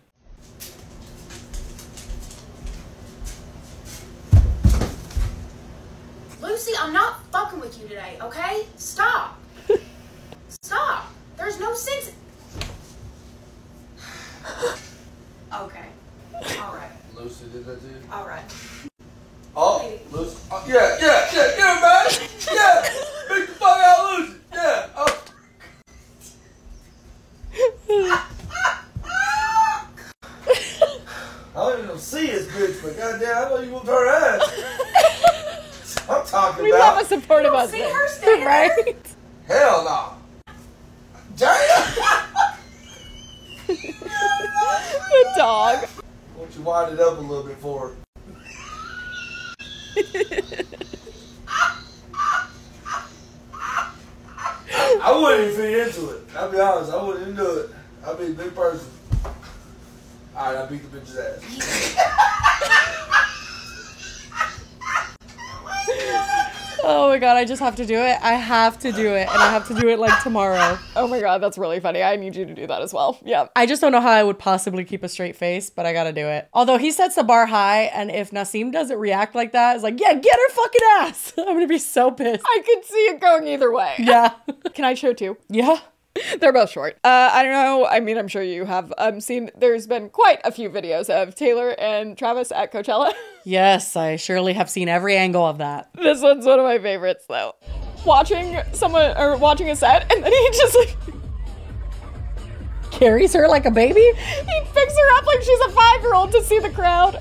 Lucy, I'm not fucking with you today, okay? Stop. Stop. There's no sense. is that you? All right. Oh, Lucy. Oh, yeah, get her, man. Yeah, make the fuck out, Lucy. Yeah. Oh. I don't even see this bitch, but goddamn, I know you whooped her ass. I'm talking We about. have a supportive See husband. her standing there? Right? Hell no. Damn. The dog. Why don't you wind it up a little bit for her? I wouldn't even fit into it. I'll be honest, I wouldn't even do it. I'd be a big person. Alright, I beat the bitch's ass. Oh my god, I just have to do it. I have to do it, and I have to do it like tomorrow. Oh my god, that's really funny. I need you to do that as well. Yeah. I just don't know how I would possibly keep a straight face, but I gotta do it. Although he sets the bar high, and if Nassim doesn't react like that, it's like, yeah, get her fucking ass. I'm gonna be so pissed. I could see it going either way. Yeah. Can I show two? Yeah. They're both short. I don't know. I mean, I'm sure you have seen, there's been quite a few videos of Taylor and Travis at Coachella. Yes, I surely have seen every angle of that. This one's one of my favorites, though. Watching someone, or watching a set, and then he just like, Carries her like a baby? he picks her up like she's a 5-year-old to see the crowd.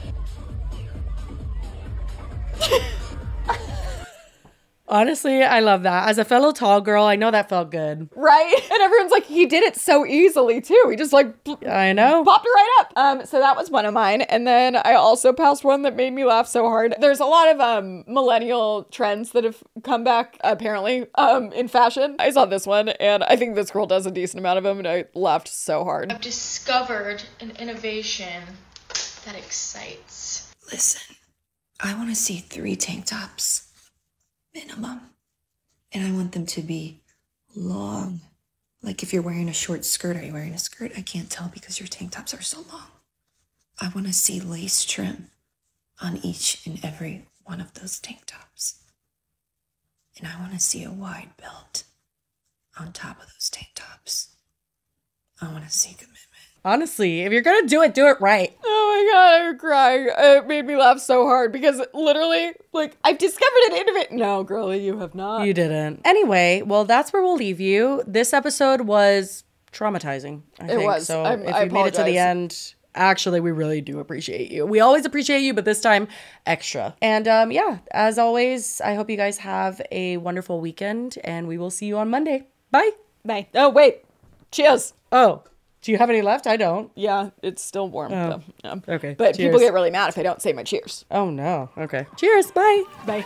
Honestly, I love that. As a fellow tall girl, I know that felt good. Right? And everyone's like, he did it so easily, too. He just like I know. popped it right up. So that was one of mine. And then I also passed one that made me laugh so hard. There's a lot of millennial trends that have come back, apparently, in fashion. I saw this one, and I think this girl does a decent amount of them, and I laughed so hard. I've discovered an innovation that excites. Listen, I want to see 3 tank tops, minimum. And I want them to be long. Like if you're wearing a short skirt, are you wearing a skirt? I can't tell because your tank tops are so long. I want to see lace trim on each and every one of those tank tops. And I want to see a wide belt on top of those tank tops. I want to see commitment. Honestly, if you're gonna do it right. Oh my god, I'm crying. It made me laugh so hard because literally, like, I've discovered an innovation. No, girlie, you have not. You didn't. Anyway, well, that's where we'll leave you. This episode was traumatizing, I think. was. So I if you made it to the apologize. end, actually, we really do appreciate you. We always appreciate you, but this time, extra. And yeah, as always, I hope you guys have a wonderful weekend, and we will see you on Monday. Bye. Bye. Oh, wait. Cheers. Oh, do you have any left? I don't. Yeah, it's still warm. Oh, So, yeah. okay. But Cheers. people get really mad if I don't say my cheers. Oh, no. Okay. Cheers. Bye. Bye.